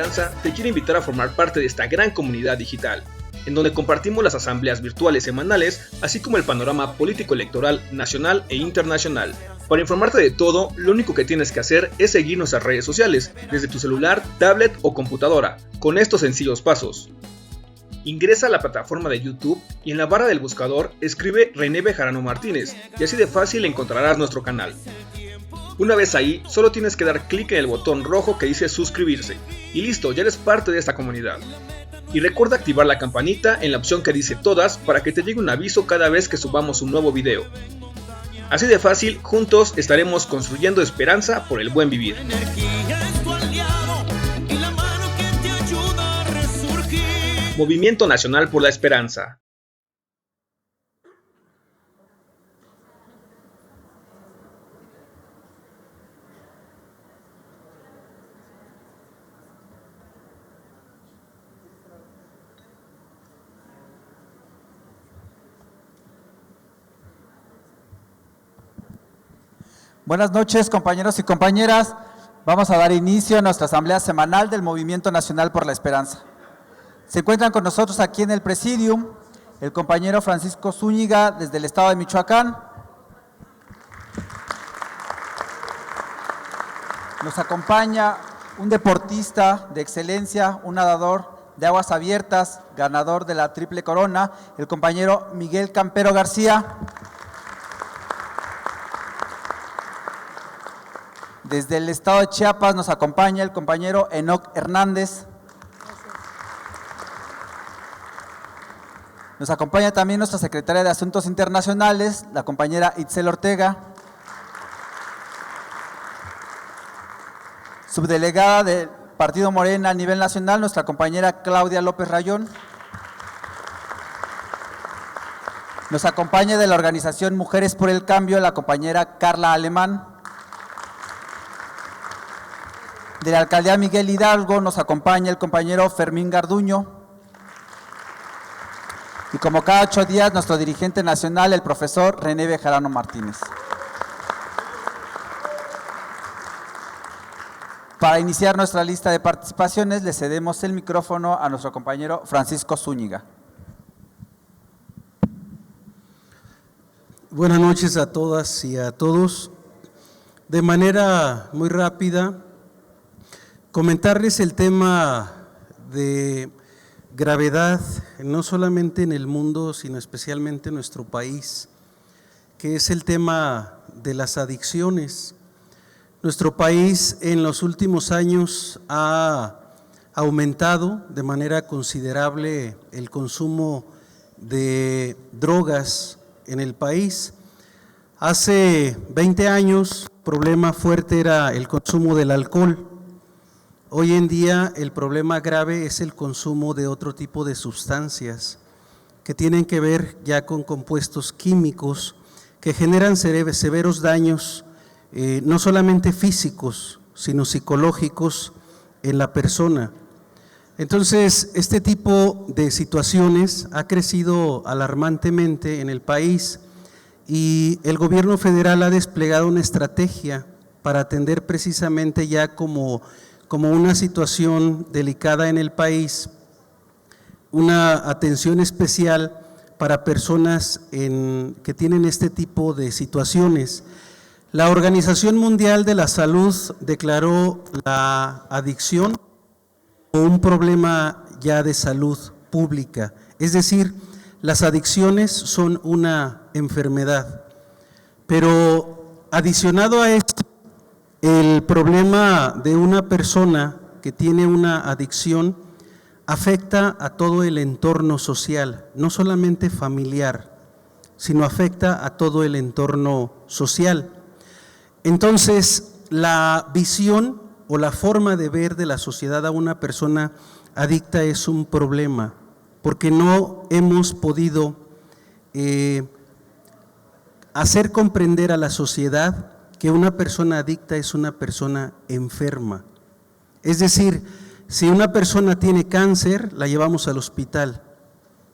Esperanza te quiere invitar a formar parte de esta gran comunidad digital, en donde compartimos las asambleas virtuales semanales, así como el panorama político-electoral nacional e internacional. Para informarte de todo, lo único que tienes que hacer es seguir nuestras redes sociales, desde tu celular, tablet o computadora, con estos sencillos pasos. Ingresa a la plataforma de YouTube y en la barra del buscador escribe René Bejarano Martínez y así de fácil encontrarás nuestro canal. Una vez ahí, solo tienes que dar clic en el botón rojo que dice suscribirse y listo, ya eres parte de esta comunidad. Y recuerda activar la campanita en la opción que dice todas para que te llegue un aviso cada vez que subamos un nuevo video. Así de fácil, juntos estaremos construyendo esperanza por el buen vivir. Movimiento Nacional por la Esperanza. Buenas noches, compañeros y compañeras. Vamos a dar inicio a nuestra asamblea semanal del Movimiento Nacional por la Esperanza. Se encuentran con nosotros aquí en el Presidium el compañero Francisco Zúñiga desde el estado de Michoacán. Nos acompaña un deportista de excelencia, un nadador de aguas abiertas, ganador de la Triple Corona, el compañero Miguel Campero García. Desde el estado de Chiapas nos acompaña el compañero Enoc Hernández. Nos acompaña también nuestra secretaria de Asuntos Internacionales, la compañera Itzel Ortega. Subdelegada del Partido Morena a nivel nacional, nuestra compañera Claudia López Rayón. Nos acompaña de la organización Mujeres por el Cambio, la compañera Carla Alemán. De la Alcaldía Miguel Hidalgo nos acompaña el compañero Fermín Garduño. Y como cada 8 días, nuestro dirigente nacional, el profesor René Bejarano Martínez. Para iniciar nuestra lista de participaciones, le cedemos el micrófono a nuestro compañero Francisco Zúñiga. Buenas noches a todas y a todos. De manera muy rápida, comentarles el tema de gravedad, no solamente en el mundo, sino especialmente en nuestro país, que es el tema de las adicciones. Nuestro país en los últimos años ha aumentado de manera considerable el consumo de drogas en el país. Hace 20 años, el problema fuerte era el consumo del alcohol. Hoy en día el problema grave es el consumo de otro tipo de sustancias que tienen que ver ya con compuestos químicos que generan severos daños, no solamente físicos, sino psicológicos en la persona. Entonces, este tipo de situaciones ha crecido alarmantemente en el país y el gobierno federal ha desplegado una estrategia para atender precisamente ya como una situación delicada en el país, una atención especial para personas que tienen este tipo de situaciones. La Organización Mundial de la Salud declaró la adicción como un problema ya de salud pública, es decir, las adicciones son una enfermedad, pero adicionado a esto, el problema de una persona que tiene una adicción afecta a todo el entorno social, no solamente familiar, sino afecta a todo el entorno social. Entonces, la visión o la forma de ver de la sociedad a una persona adicta es un problema, porque no hemos podido hacer comprender a la sociedad que una persona adicta es una persona enferma. Es decir, si una persona tiene cáncer, la llevamos al hospital,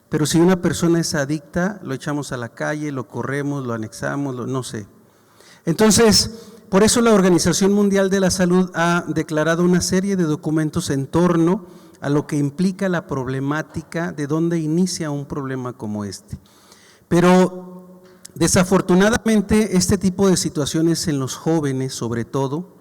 pero si una persona es adicta, lo echamos a la calle, lo corremos, lo anexamos, no sé. Entonces, Por eso la Organización Mundial de la Salud ha declarado una serie de documentos en torno a lo que implica la problemática de dónde inicia un problema como este. Pero desafortunadamente este tipo de situaciones en los jóvenes, sobre todo,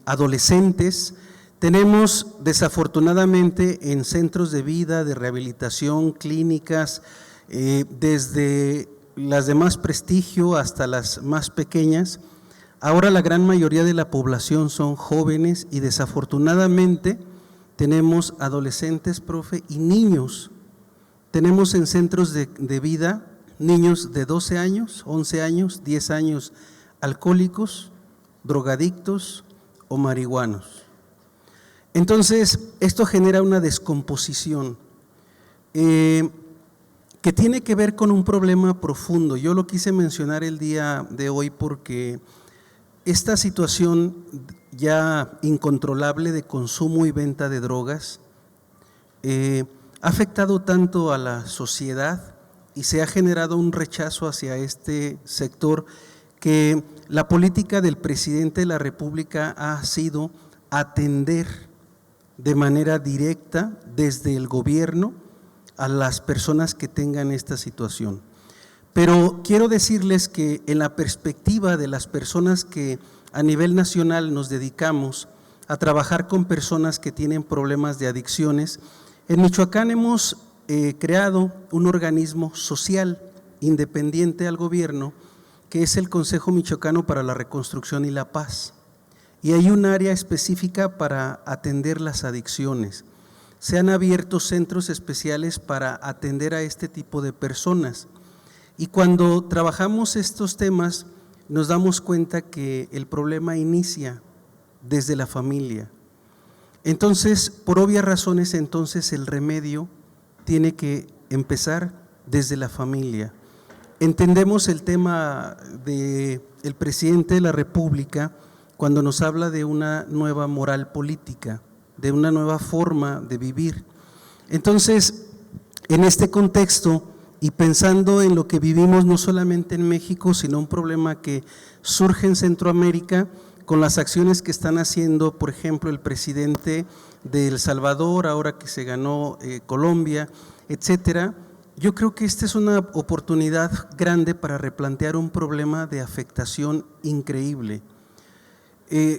adolescentes, tenemos desafortunadamente en centros de vida, de rehabilitación, clínicas, desde las de más prestigio hasta las más pequeñas. Ahora la gran mayoría de la población son jóvenes y desafortunadamente tenemos adolescentes, profe, y niños. Tenemos en centros de vida niños de 12 años, 11 años, 10 años alcohólicos, drogadictos o marihuanos. Entonces, esto genera una descomposición que tiene que ver con un problema profundo. Yo lo quise mencionar el día de hoy porque esta situación ya incontrolable de consumo y venta de drogas ha afectado tanto a la sociedad y se ha generado un rechazo hacia este sector que la política del presidente de la República ha sido atender de manera directa desde el gobierno a las personas que tengan esta situación. Pero quiero decirles que en la perspectiva de las personas que a nivel nacional nos dedicamos a trabajar con personas que tienen problemas de adicciones, en Michoacán hemos creado un organismo social independiente al gobierno que es el Consejo Michoacano para la Reconstrucción y la Paz. Y hay un área específica para atender las adicciones. Se han abierto centros especiales para atender a este tipo de personas. Y cuando trabajamos estos temas, nos damos cuenta que el problema inicia desde la familia. Entonces, por obvias razones, entonces el remedio tiene que empezar desde la familia. Entendemos el tema del presidente de la República cuando nos habla de una nueva moral política, de una nueva forma de vivir. Entonces, en este contexto y pensando en lo que vivimos no solamente en México, sino un problema que surge en Centroamérica con las acciones que están haciendo, por ejemplo, el presidente de El Salvador, ahora que se ganó Colombia, etcétera. Yo creo que esta es una oportunidad grande para replantear un problema de afectación increíble.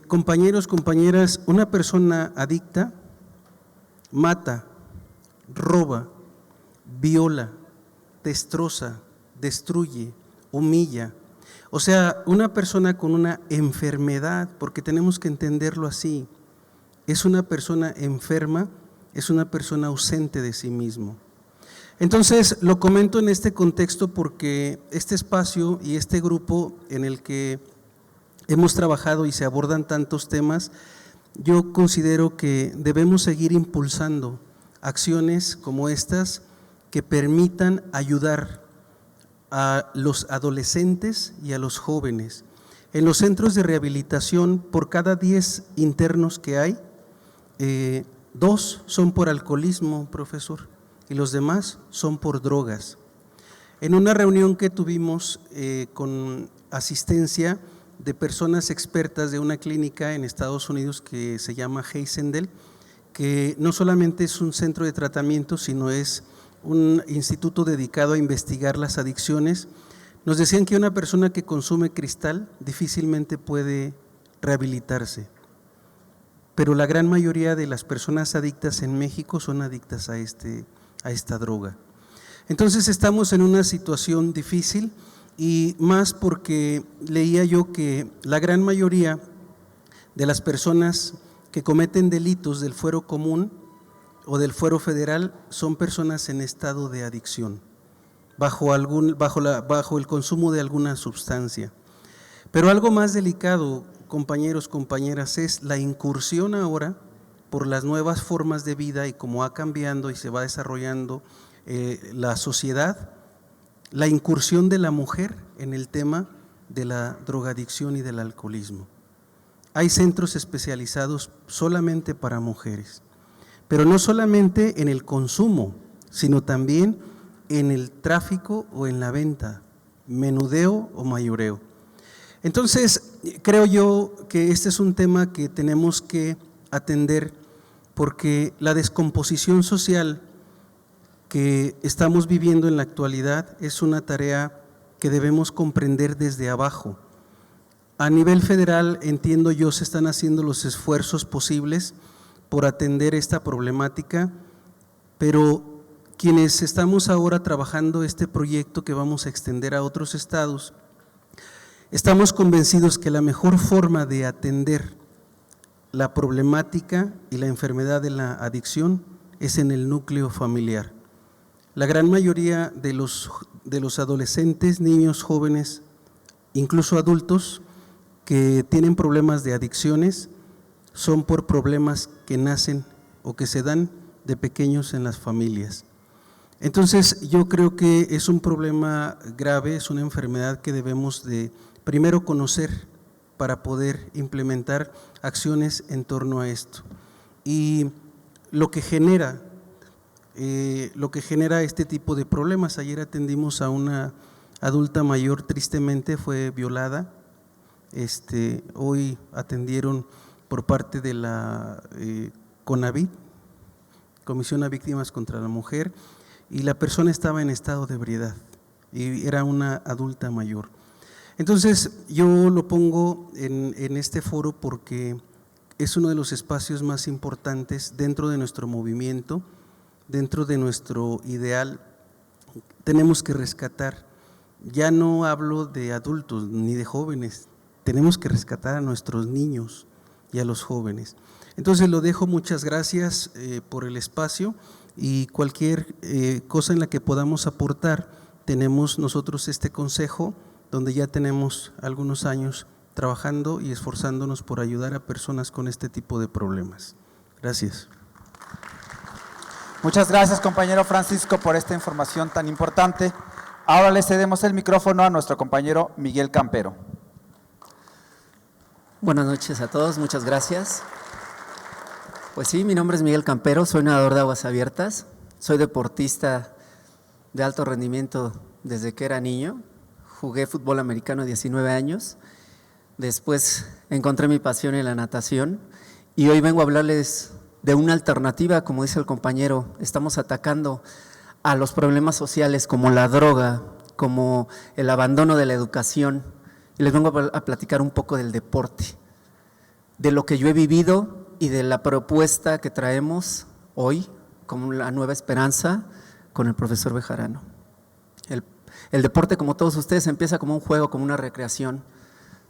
Compañeros, compañeras, una persona adicta mata, roba, viola, destroza, destruye, humilla. O sea, una persona con una enfermedad, porque tenemos que entenderlo así, es una persona enferma, es una persona ausente de sí mismo. Entonces, lo comento en este contexto porque este espacio y este grupo en el que hemos trabajado y se abordan tantos temas, yo considero que debemos seguir impulsando acciones como estas que permitan ayudar a los adolescentes y a los jóvenes. En los centros de rehabilitación, por cada 10 internos que hay, 2 son por alcoholismo, profesor, y los demás son por drogas. En una reunión que tuvimos con asistencia de personas expertas de una clínica en Estados Unidos que se llama Heysendel, que no solamente es un centro de tratamiento, sino es un instituto dedicado a investigar las adicciones, nos decían que una persona que consume cristal difícilmente puede rehabilitarse, pero la gran mayoría de las personas adictas en México son adictas a esta droga. Entonces estamos en una situación difícil y más porque leía yo que la gran mayoría de las personas que cometen delitos del fuero común o del fuero federal son personas en estado de adicción, bajo el consumo de alguna sustancia. Pero algo más delicado, compañeros, compañeras, es la incursión ahora por las nuevas formas de vida y cómo va cambiando y se va desarrollando la sociedad, la incursión de la mujer en el tema de la drogadicción y del alcoholismo. Hay centros especializados solamente para mujeres, pero no solamente en el consumo, sino también en el tráfico o en la venta, menudeo o mayoreo. Entonces, creo yo que este es un tema que tenemos que atender porque la descomposición social que estamos viviendo en la actualidad es una tarea que debemos comprender desde abajo. A nivel federal, entiendo yo, se están haciendo los esfuerzos posibles por atender esta problemática, pero quienes estamos ahora trabajando este proyecto que vamos a extender a otros estados, estamos convencidos que la mejor forma de atender la problemática y la enfermedad de la adicción es en el núcleo familiar. La gran mayoría de los adolescentes, niños, jóvenes, incluso adultos que tienen problemas de adicciones son por problemas que nacen o que se dan de pequeños en las familias. Entonces yo creo que es un problema grave, es una enfermedad que debemos de primero conocer para poder implementar acciones en torno a esto. Y lo que genera este tipo de problemas, ayer atendimos a una adulta mayor, tristemente fue violada, hoy atendieron por parte de la CONAVIT, Comisión a Víctimas contra la Mujer, y la persona estaba en estado de ebriedad y era una adulta mayor. Entonces yo lo pongo en este foro porque es uno de los espacios más importantes dentro de nuestro movimiento, dentro de nuestro ideal. Tenemos que rescatar, ya no hablo de adultos ni de jóvenes, tenemos que rescatar a nuestros niños y a los jóvenes. Entonces lo dejo, muchas gracias por el espacio y cualquier cosa en la que podamos aportar, tenemos nosotros este consejo donde ya tenemos algunos años trabajando y esforzándonos por ayudar a personas con este tipo de problemas. Gracias. Muchas gracias, compañero Francisco, por esta información tan importante. Ahora le cedemos el micrófono a nuestro compañero Miguel Campero. Buenas noches a todos, muchas gracias. Pues sí, mi nombre es Miguel Campero, soy nadador de aguas abiertas, soy deportista de alto rendimiento desde que era niño, jugué fútbol americano 19 años, después encontré mi pasión en la natación y hoy vengo a hablarles de una alternativa, como dice el compañero, estamos atacando a los problemas sociales como la droga, como el abandono de la educación, y les vengo a platicar un poco del deporte, de lo que yo he vivido y de la propuesta que traemos hoy como la nueva esperanza con el profesor Bejarano. El deporte, como todos ustedes, empieza como un juego, como una recreación.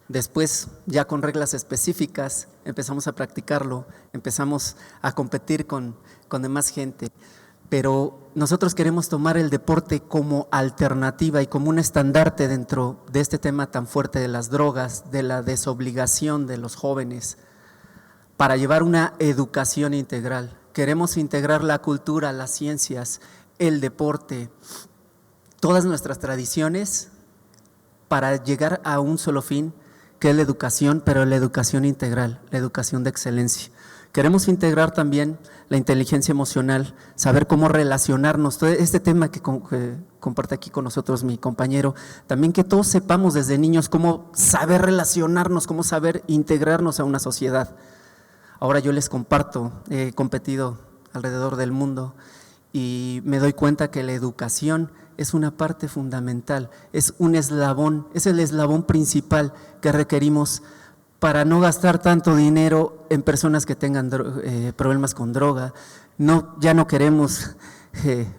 Después, ya con reglas específicas, empezamos a practicarlo, empezamos a competir con demás gente. Pero nosotros queremos tomar el deporte como alternativa y como un estandarte dentro de este tema tan fuerte de las drogas, de la desobligación de los jóvenes, para llevar una educación integral. Queremos integrar la cultura, las ciencias, el deporte, todas nuestras tradiciones para llegar a un solo fin, que es la educación, pero la educación integral, la educación de excelencia. Queremos integrar también la inteligencia emocional, saber cómo relacionarnos, todo este tema que comparte aquí con nosotros mi compañero, también que todos sepamos desde niños cómo saber relacionarnos, cómo saber integrarnos a una sociedad. Ahora yo les comparto, he competido alrededor del mundo y me doy cuenta que la educación es una parte fundamental, es un eslabón, es el eslabón principal que requerimos para no gastar tanto dinero en personas que tengan problemas con droga. Ya no queremos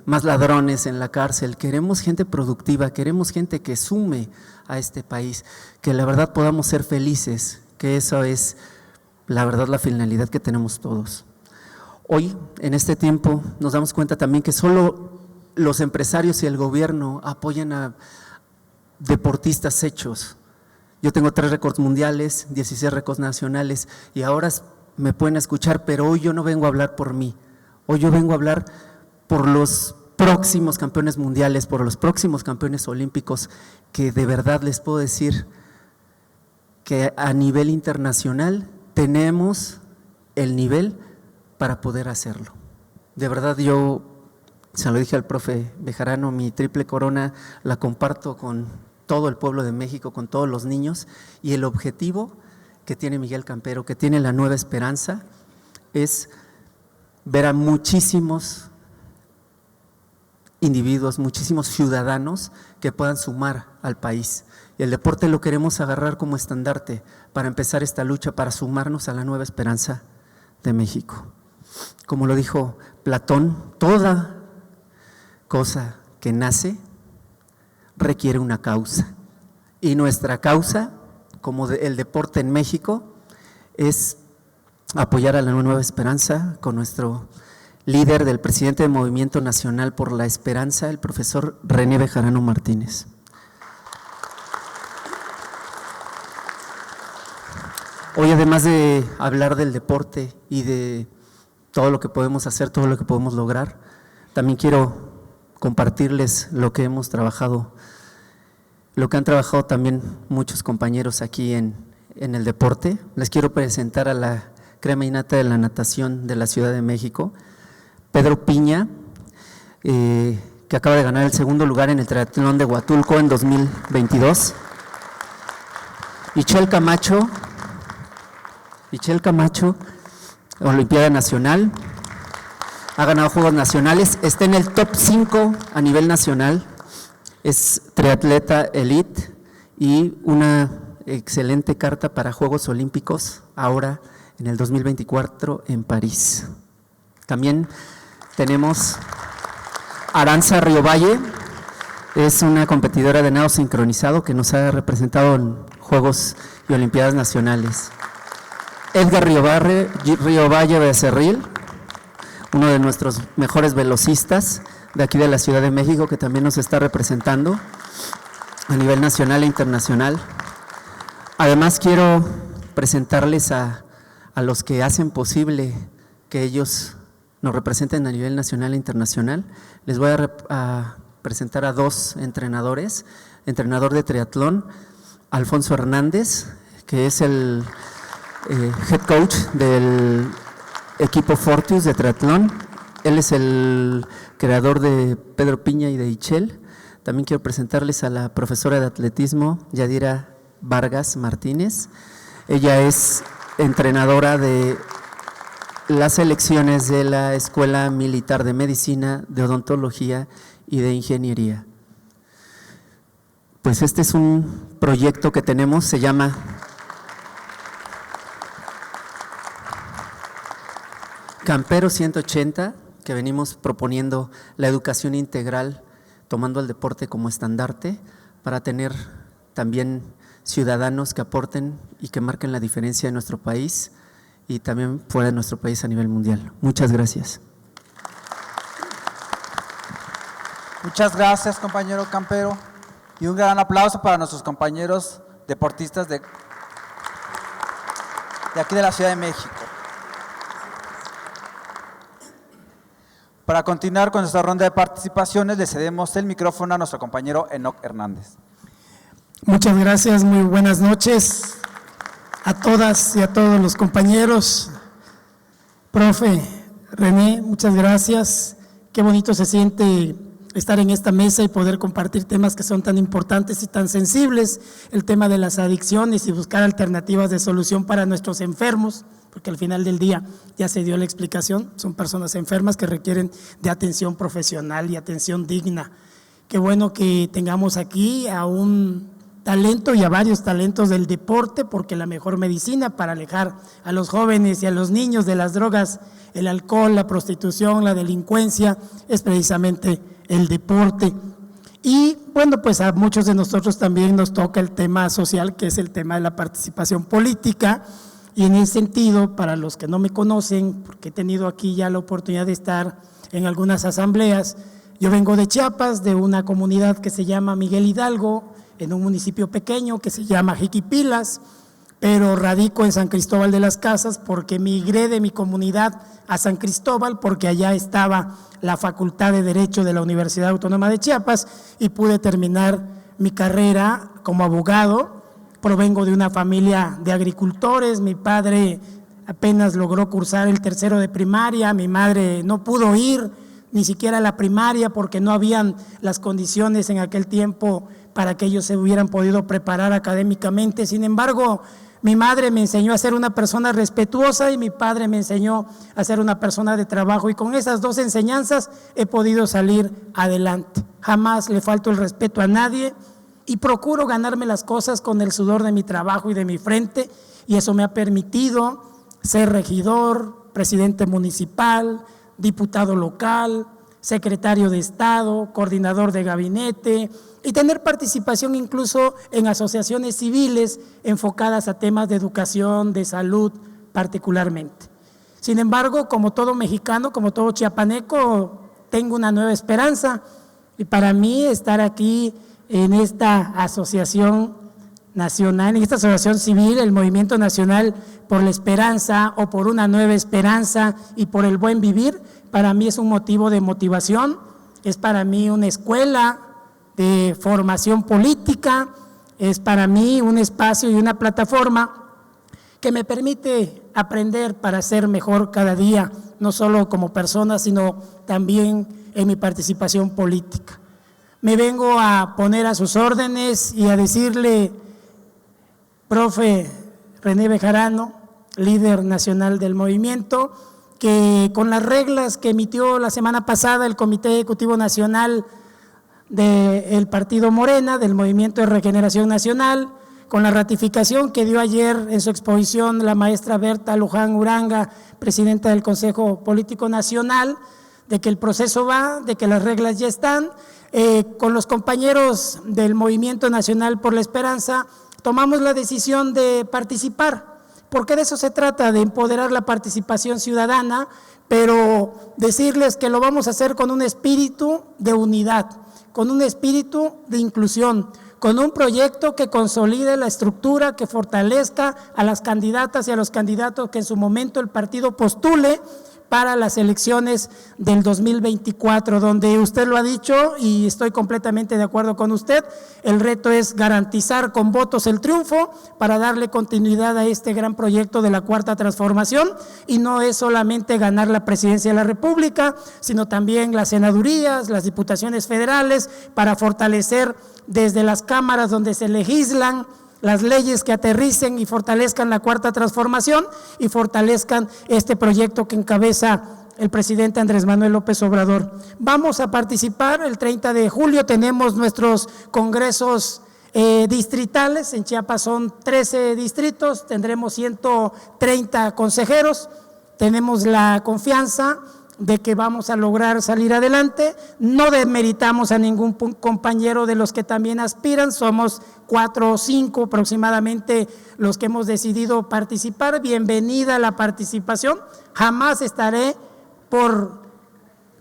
más ladrones en la cárcel, queremos gente productiva, queremos gente que sume a este país, que la verdad podamos ser felices, que eso es la verdad la finalidad que tenemos todos. Hoy, en este tiempo, nos damos cuenta también que solo los empresarios y el gobierno apoyan a deportistas hechos. Yo tengo 3 récords mundiales, 16 récords nacionales y ahora me pueden escuchar, pero hoy yo no vengo a hablar por mí. Hoy yo vengo a hablar por los próximos campeones mundiales, por los próximos campeones olímpicos, que de verdad les puedo decir que a nivel internacional tenemos el nivel para poder hacerlo. De verdad yo, se lo dije al profe Bejarano, mi triple corona la comparto con todo el pueblo de México, con todos los niños, y el objetivo que tiene Miguel Campero, que tiene la Nueva Esperanza, es ver a muchísimos individuos, muchísimos ciudadanos que puedan sumar al país. Y el deporte lo queremos agarrar como estandarte para empezar esta lucha, para sumarnos a la Nueva Esperanza de México. Como lo dijo Platón, toda cosa que nace requiere una causa. Y nuestra causa, como el deporte en México, es apoyar a la Nueva Esperanza con nuestro líder, del presidente del Movimiento Nacional por la Esperanza, el profesor René Bejarano Martínez. Hoy, además de hablar del deporte y de todo lo que podemos hacer, todo lo que podemos lograr, también quiero compartirles lo que hemos trabajado, lo que han trabajado también muchos compañeros aquí en el deporte. Les quiero presentar a la crema innata de la natación de la Ciudad de México, Pedro Piña, que acaba de ganar el segundo lugar en el triatlón de Huatulco en 2022. Michelle Camacho, Olimpiada Nacional, ha ganado Juegos Nacionales, está en el top 5 a nivel nacional, es triatleta elite y una excelente carta para Juegos Olímpicos ahora en el 2024 en París. También tenemos Aranza Riovalle, es una competidora de nado sincronizado que nos ha representado en Juegos y Olimpiadas Nacionales. Edgar Riovalle Becerril, uno de nuestros mejores velocistas de aquí de la Ciudad de México, que también nos está representando a nivel nacional e internacional. Además, quiero presentarles a los que hacen posible que ellos nos representen a nivel nacional e internacional. Les voy a presentar a dos entrenadores. Entrenador de triatlón, Alfonso Hernández, que es el head coach del equipo Fortius de triatlón. Él es el creador de Pedro Piña y de Ichel. También quiero presentarles a la profesora de atletismo, Yadira Vargas Martínez. Ella es entrenadora de las selecciones de la Escuela Militar de Medicina, de Odontología y de Ingeniería. Pues este es un proyecto que tenemos, se llama Campero 180, que venimos proponiendo la educación integral, tomando el deporte como estandarte, para tener también ciudadanos que aporten y que marquen la diferencia en nuestro país y también fuera de nuestro país a nivel mundial. Muchas gracias. Muchas gracias, compañero Campero, y un gran aplauso para nuestros compañeros deportistas de aquí de la Ciudad de México. Para continuar con nuestra ronda de participaciones, le cedemos el micrófono a nuestro compañero Enoc Hernández. Muchas gracias, muy buenas noches a todas y a todos los compañeros. Profe René, muchas gracias. Qué bonito se siente estar en esta mesa y poder compartir temas que son tan importantes y tan sensibles, el tema de las adicciones y buscar alternativas de solución para nuestros enfermos, porque al final del día ya se dio la explicación, son personas enfermas que requieren de atención profesional y atención digna. Qué bueno que tengamos aquí a un talento y a varios talentos del deporte, porque la mejor medicina para alejar a los jóvenes y a los niños de las drogas, el alcohol, la prostitución, la delincuencia, es precisamente el deporte. Y bueno, pues a muchos de nosotros también nos toca el tema social, que es el tema de la participación política. Y en ese sentido, para los que no me conocen, porque he tenido aquí ya la oportunidad de estar en algunas asambleas, yo vengo de Chiapas, de una comunidad que se llama Miguel Hidalgo, en un municipio pequeño que se llama Jiquipilas, pero radico en San Cristóbal de las Casas porque migré de mi comunidad a San Cristóbal, porque allá estaba la Facultad de Derecho de la Universidad Autónoma de Chiapas y pude terminar mi carrera como abogado. Provengo de una familia de agricultores, mi padre apenas logró cursar el tercero de primaria, mi madre no pudo ir ni siquiera a la primaria porque no habían las condiciones en aquel tiempo para que ellos se hubieran podido preparar académicamente. Sin embargo, mi madre me enseñó a ser una persona respetuosa y mi padre me enseñó a ser una persona de trabajo, y con esas dos enseñanzas he podido salir adelante. Jamás le falto el respeto a nadie y procuro ganarme las cosas con el sudor de mi trabajo y de mi frente, y eso me ha permitido ser regidor, presidente municipal, diputado local, secretario de Estado, coordinador de gabinete, y tener participación incluso en asociaciones civiles enfocadas a temas de educación, de salud particularmente. Sin embargo, como todo mexicano, como todo chiapaneco, tengo una nueva esperanza, y para mí estar aquí en esta asociación nacional, en esta asociación civil, el Movimiento Nacional por la Esperanza o por una nueva esperanza y por el buen vivir, para mí es un motivo de motivación, es para mí una escuela de formación política, es para mí un espacio y una plataforma que me permite aprender para ser mejor cada día, no solo como persona, sino también en mi participación política. Me vengo a poner a sus órdenes y a decirle, profe René Bejarano, líder nacional del movimiento, que con las reglas que emitió la semana pasada el Comité Ejecutivo Nacional del Partido Morena, del Movimiento de Regeneración Nacional, con la ratificación que dio ayer en su exposición la maestra Berta Luján Uranga, presidenta del Consejo Político Nacional, de que el proceso va, de que las reglas ya están, con los compañeros del Movimiento Nacional por la Esperanza, tomamos la decisión de participar, porque de eso se trata, de empoderar la participación ciudadana, pero decirles que lo vamos a hacer con un espíritu de unidad, con un espíritu de inclusión, con un proyecto que consolide la estructura, que fortalezca a las candidatas y a los candidatos que en su momento el partido postule para las elecciones del 2024, donde usted lo ha dicho y estoy completamente de acuerdo con usted, el reto es garantizar con votos el triunfo para darle continuidad a este gran proyecto de la Cuarta Transformación, y no es solamente ganar la presidencia de la República, sino también las senadurías, las diputaciones federales, para fortalecer desde las cámaras donde se legislan las leyes que aterricen y fortalezcan la Cuarta Transformación y fortalezcan este proyecto que encabeza el presidente Andrés Manuel López Obrador. Vamos a participar el 30 de julio, tenemos nuestros congresos distritales, en Chiapas son 13 distritos, tendremos 130 consejeros, tenemos la confianza de que vamos a lograr salir adelante. No demeritamos a ningún compañero de los que también aspiran, somos 4 o 5 aproximadamente los que hemos decidido participar. Bienvenida a la participación, jamás estaré por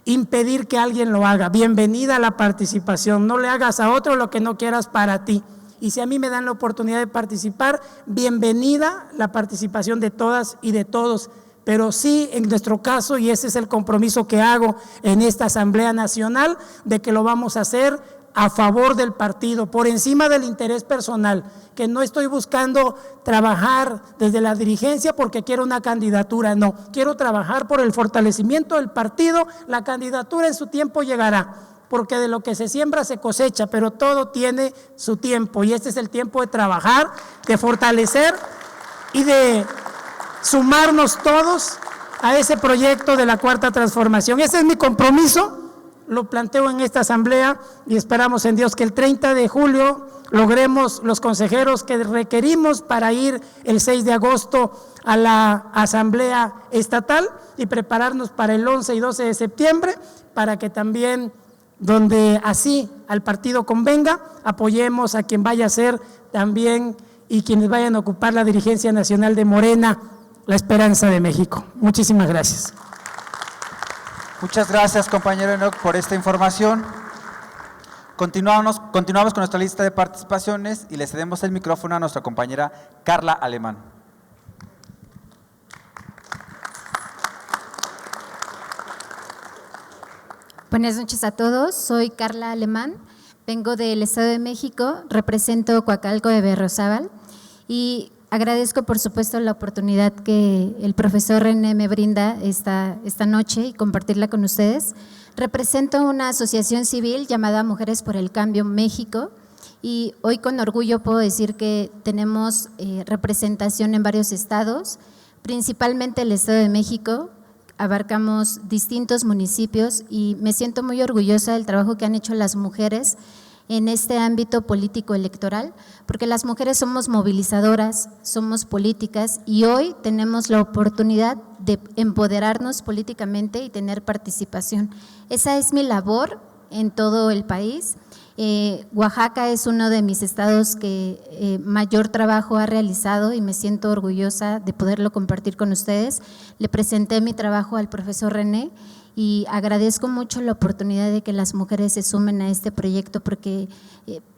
impedir que alguien lo haga. Bienvenida a la participación, no le hagas a otro lo que no quieras para ti, y si a mí me dan la oportunidad de participar, bienvenida la participación de todas y de todos. Pero sí, en nuestro caso, y ese es el compromiso que hago en esta Asamblea Nacional, de que lo vamos a hacer a favor del partido, por encima del interés personal, que no estoy buscando trabajar desde la dirigencia porque quiero una candidatura, no, quiero trabajar por el fortalecimiento del partido. La candidatura en su tiempo llegará, porque de lo que se siembra se cosecha, pero todo tiene su tiempo, y este es el tiempo de trabajar, de fortalecer y de sumarnos todos a ese proyecto de la Cuarta Transformación. Ese es mi compromiso, lo planteo en esta asamblea y esperamos en Dios que el 30 de julio logremos los consejeros que requerimos para ir el 6 de agosto a la asamblea estatal y prepararnos para el 11 y 12 de septiembre, para que también, donde así al partido convenga, apoyemos a quien vaya a ser también y quienes vayan a ocupar la dirigencia nacional de Morena, la Esperanza de México. Muchísimas gracias. Muchas gracias, compañero Enoc, por esta información. Continuamos con nuestra lista de participaciones y le cedemos el micrófono a nuestra compañera Carla Alemán. Buenas noches a todos, soy Carla Alemán, vengo del Estado de México, represento Coacalco de Berriozábal y agradezco, por supuesto, la oportunidad que el profesor René me brinda esta noche y compartirla con ustedes. Represento una asociación civil llamada Mujeres por el Cambio México y hoy con orgullo puedo decir que tenemos representación en varios estados, principalmente el Estado de México. Abarcamos distintos municipios y me siento muy orgullosa del trabajo que han hecho las mujeres en este ámbito político electoral, porque las mujeres somos movilizadoras, somos políticas y hoy tenemos la oportunidad de empoderarnos políticamente y tener participación. Esa es mi labor en todo el país. Oaxaca es uno de mis estados que mayor trabajo ha realizado y me siento orgullosa de poderlo compartir con ustedes. Le presenté mi trabajo al profesor René y agradezco mucho la oportunidad de que las mujeres se sumen a este proyecto porque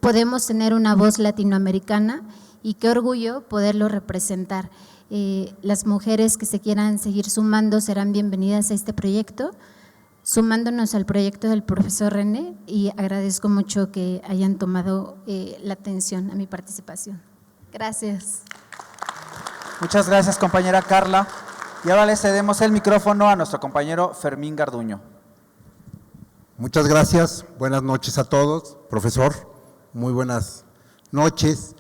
podemos tener una voz latinoamericana y qué orgullo poderlo representar. Las mujeres que se quieran seguir sumando serán bienvenidas a este proyecto, sumándonos al proyecto del profesor René, y agradezco mucho que hayan tomado la atención a mi participación. Gracias. Muchas gracias, compañera Carla. Y ahora le cedemos el micrófono a nuestro compañero Fermín Garduño. Muchas gracias, buenas noches a todos. Profesor, muy buenas noches.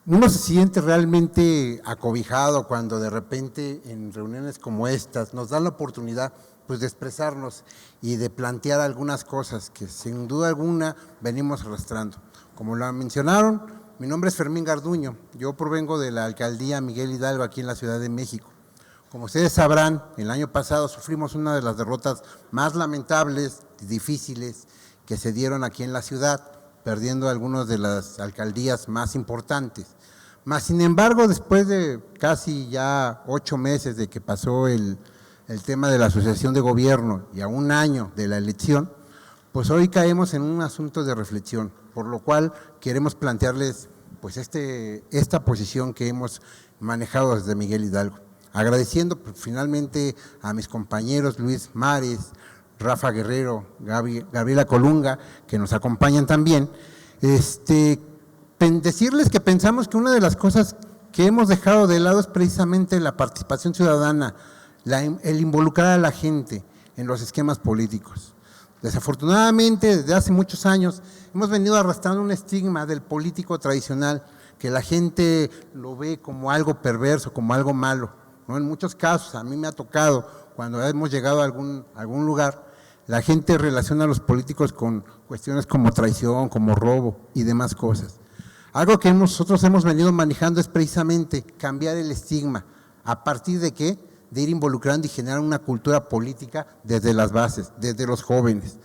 Uno se siente realmente acobijado cuando de repente en reuniones como estas nos dan la oportunidad pues de expresarnos y de plantear algunas cosas que sin duda alguna venimos arrastrando. Como lo mencionaron, mi nombre es Fermín Garduño, yo provengo de la alcaldía Miguel Hidalgo aquí en la Ciudad de México. Como ustedes sabrán, el año pasado sufrimos una de las derrotas más lamentables y difíciles que se dieron aquí en la ciudad, perdiendo algunas de las alcaldías más importantes. Mas, sin embargo, después de casi ya 8 meses de que pasó el tema de la asociación de gobierno y a un año de la elección, pues hoy caemos en un asunto de reflexión, por lo cual queremos plantearles pues esta posición que hemos manejado desde Miguel Hidalgo. Agradeciendo decirles a mis compañeros Luis Mares, Rafa Guerrero, Gabriela Colunga, que nos acompañan también, decirles que pensamos que una de las cosas que hemos dejado de lado es precisamente la participación ciudadana, el involucrar a la gente en los esquemas políticos. Desafortunadamente, desde hace muchos años, hemos venido arrastrando un estigma del político tradicional, que la gente lo ve como algo perverso, como algo malo, ¿no? En muchos casos, a mí me ha tocado, cuando hemos llegado a algún lugar, la gente relaciona a los políticos con cuestiones como traición, como robo y demás cosas. Algo que nosotros hemos venido manejando es precisamente cambiar el estigma. ¿A partir de qué? De ir involucrando y generar una cultura política desde las bases, desde los jóvenes.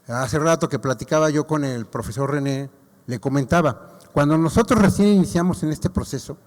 Hace rato que platicaba yo con el profesor René, le comentaba, cuando nosotros recién iniciamos en este proceso,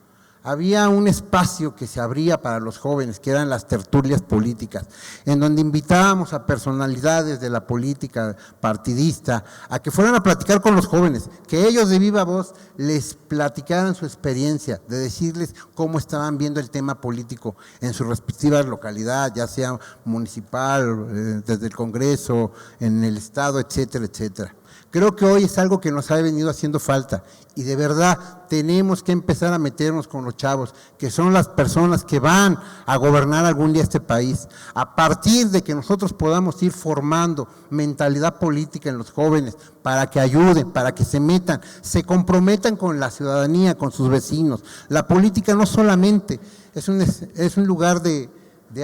había un espacio que se abría para los jóvenes, que eran las tertulias políticas, en donde invitábamos a personalidades de la política partidista a que fueran a platicar con los jóvenes, que ellos de viva voz les platicaran su experiencia, de decirles cómo estaban viendo el tema político en su respectiva localidad, ya sea municipal, desde el Congreso, en el Estado, etcétera, etcétera. Creo que hoy es algo que nos ha venido haciendo falta y de verdad tenemos que empezar a meternos con los chavos, que son las personas que van a gobernar algún día este país. A partir de que nosotros podamos ir formando mentalidad política en los jóvenes para que ayuden, para que se metan, se comprometan con la ciudadanía, con sus vecinos. La política no solamente es un lugar de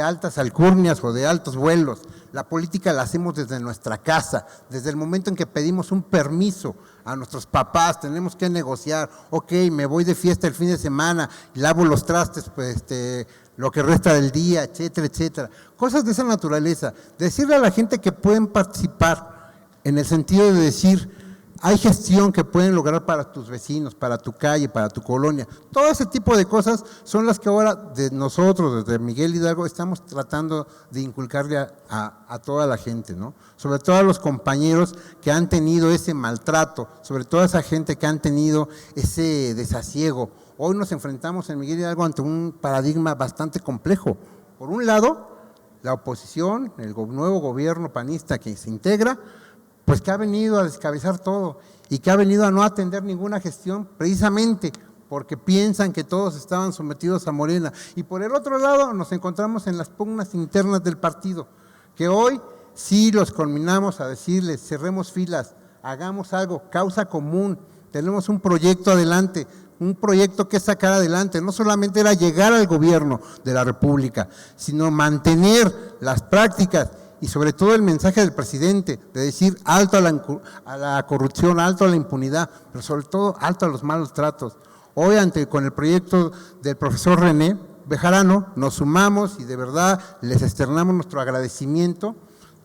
altas alcurnias o de altos vuelos. La política la hacemos desde nuestra casa, desde el momento en que pedimos un permiso a nuestros papás, tenemos que negociar, ok, me voy de fiesta el fin de semana, lavo los trastes, pues lo que resta del día, etcétera, etcétera. Cosas de esa naturaleza. Decirle a la gente que pueden participar en el sentido de decir, hay gestión que pueden lograr para tus vecinos, para tu calle, para tu colonia. Todo ese tipo de cosas son las que ahora de nosotros, desde Miguel Hidalgo, estamos tratando de inculcarle a toda la gente, ¿no? Sobre todo a los compañeros que han tenido ese maltrato, sobre todo a esa gente que han tenido ese desasiego. Hoy nos enfrentamos en Miguel Hidalgo ante un paradigma bastante complejo. Por un lado, la oposición, el nuevo gobierno panista que se integra, pues que ha venido a descabezar todo y que ha venido a no atender ninguna gestión precisamente porque piensan que todos estaban sometidos a Morena. Y por el otro lado nos encontramos en las pugnas internas del partido, que hoy sí los culminamos a decirles, cerremos filas, hagamos algo, causa común, tenemos un proyecto adelante, un proyecto que sacar adelante. No solamente era llegar al gobierno de la República, sino mantener las prácticas y sobre todo el mensaje del presidente de decir alto a la corrupción, alto a la impunidad, pero sobre todo alto a los malos tratos. Hoy con el proyecto del profesor René Bejarano nos sumamos y de verdad les externamos nuestro agradecimiento,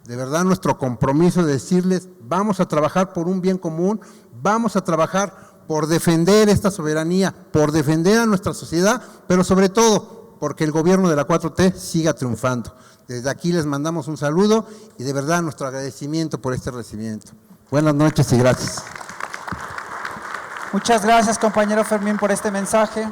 de verdad nuestro compromiso de decirles vamos a trabajar por un bien común, vamos a trabajar por defender esta soberanía, por defender a nuestra sociedad, pero sobre todo porque el gobierno de la 4T siga triunfando. Desde aquí les mandamos un saludo y de verdad nuestro agradecimiento por este recibimiento. Buenas noches y gracias. Muchas gracias, compañero Fermín, por este mensaje.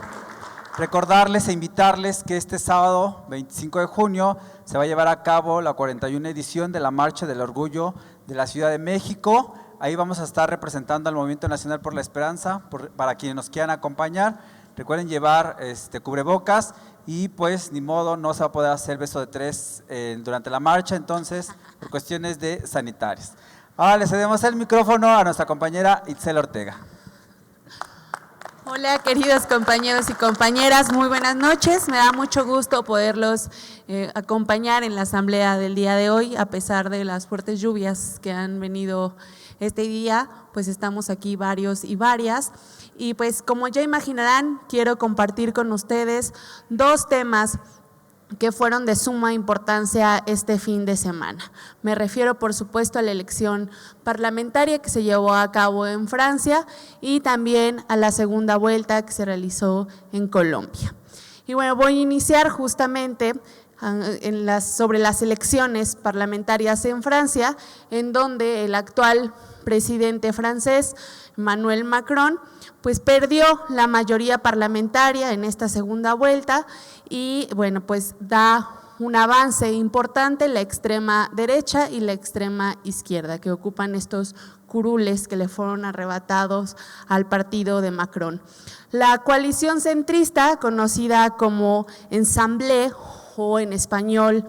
Recordarles e invitarles que este sábado, 25 de junio, se va a llevar a cabo la 41 edición de la Marcha del Orgullo de la Ciudad de México. Ahí vamos a estar representando al Movimiento Nacional por la Esperanza, para quienes nos quieran acompañar. Recuerden llevar cubrebocas y pues ni modo, no se va a poder hacer beso de tres durante la marcha, entonces, por cuestiones de sanitarias. Ahora le cedemos el micrófono a nuestra compañera Itzel Ortega. Hola, queridos compañeros y compañeras, muy buenas noches. Me da mucho gusto poderlos acompañar en la asamblea del día de hoy, a pesar de las fuertes lluvias que han venido este día, pues estamos aquí varios y varias. Y pues como ya imaginarán, quiero compartir con ustedes dos temas que fueron de suma importancia este fin de semana. Me refiero, por supuesto, a la elección parlamentaria que se llevó a cabo en Francia y también a la segunda vuelta que se realizó en Colombia. Y bueno, voy a iniciar justamente sobre las elecciones parlamentarias en Francia, en donde el actual presidente francés, Emmanuel Macron, pues perdió la mayoría parlamentaria en esta segunda vuelta y bueno, pues da un avance importante la extrema derecha y la extrema izquierda, que ocupan estos curules que le fueron arrebatados al partido de Macron. La coalición centrista, conocida como Ensemble o en español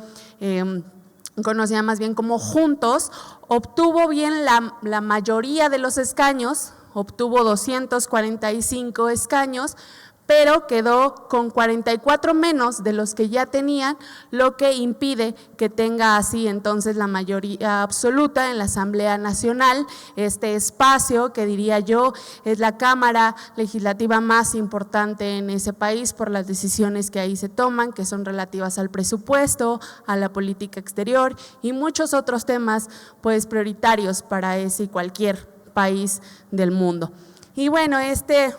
conocida más bien como Juntos, obtuvo bien la mayoría de los escaños, obtuvo 245 escaños, pero quedó con 44 menos de los que ya tenían, lo que impide que tenga así entonces la mayoría absoluta en la Asamblea Nacional, este espacio que diría yo es la Cámara Legislativa más importante en ese país por las decisiones que ahí se toman, que son relativas al presupuesto, a la política exterior y muchos otros temas pues prioritarios para ese y cualquier país del mundo. Y bueno, este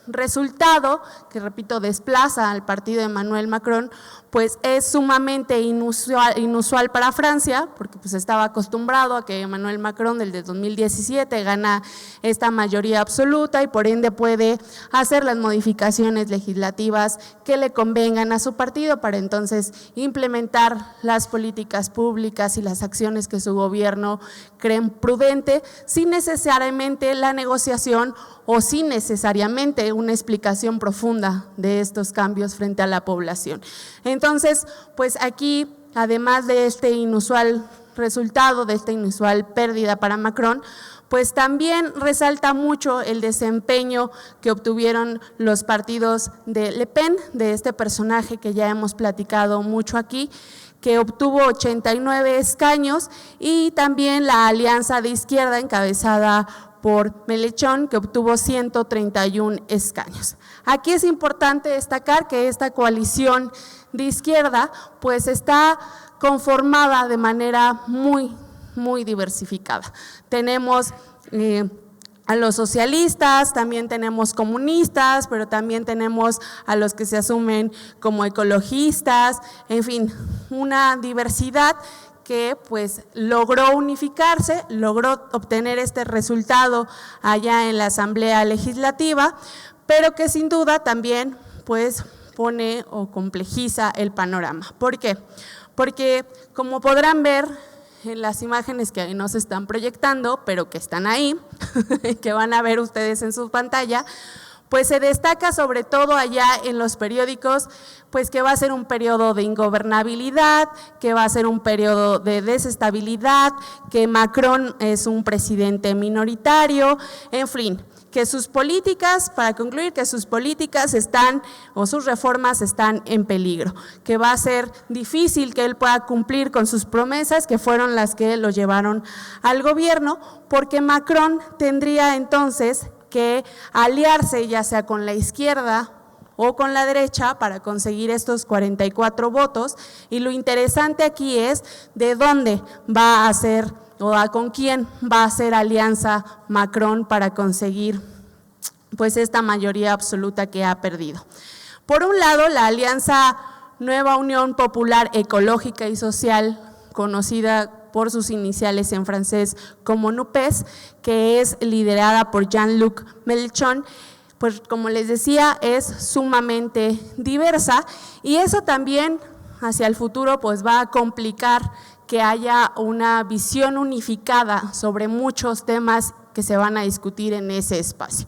resultado, que repito, desplaza al partido de Emmanuel Macron, pues es sumamente inusual para Francia, porque pues estaba acostumbrado a que Emmanuel Macron desde 2017 gana esta mayoría absoluta y por ende puede hacer las modificaciones legislativas que le convengan a su partido para entonces implementar las políticas públicas y las acciones que su gobierno creen prudente, sin necesariamente la negociación o sin necesariamente una explicación profunda de estos cambios frente a la población. Entonces, pues aquí, además de este inusual resultado, de esta inusual pérdida para Macron, pues también resalta mucho el desempeño que obtuvieron los partidos de Le Pen, de este personaje que ya hemos platicado mucho aquí, que obtuvo 89 escaños, y también la alianza de izquierda encabezada por Mélenchon, que obtuvo 131 escaños. Aquí es importante destacar que esta coalición de izquierda pues está conformada de manera muy diversificada. Tenemos a los socialistas, también tenemos comunistas, pero también tenemos a los que se asumen como ecologistas, en fin, una diversidad que pues logró unificarse, logró obtener este resultado allá en la Asamblea Legislativa, pero que sin duda también pues pone o complejiza el panorama. ¿Por qué? Porque como podrán ver en las imágenes que ahí nos están proyectando, pero que están ahí, que van a ver ustedes en su pantalla, pues se destaca sobre todo allá en los periódicos, pues que va a ser un periodo de ingobernabilidad, que va a ser un periodo de desestabilidad, que Macron es un presidente minoritario, en fin, que sus políticas, para concluir, que sus políticas están, o sus reformas están en peligro, que va a ser difícil que él pueda cumplir con sus promesas, que fueron las que lo llevaron al gobierno, porque Macron tendría entonces que aliarse ya sea con la izquierda o con la derecha para conseguir estos 44 votos, y lo interesante aquí es de dónde va a hacer o con quién va a hacer alianza Macron para conseguir pues esta mayoría absoluta que ha perdido. Por un lado, la alianza Nueva Unión Popular Ecológica y Social, conocida por sus iniciales en francés como NUPES, que es liderada por Jean-Luc Mélenchon, pues como les decía, es sumamente diversa, y eso también hacia el futuro pues va a complicar que haya una visión unificada sobre muchos temas que se van a discutir en ese espacio.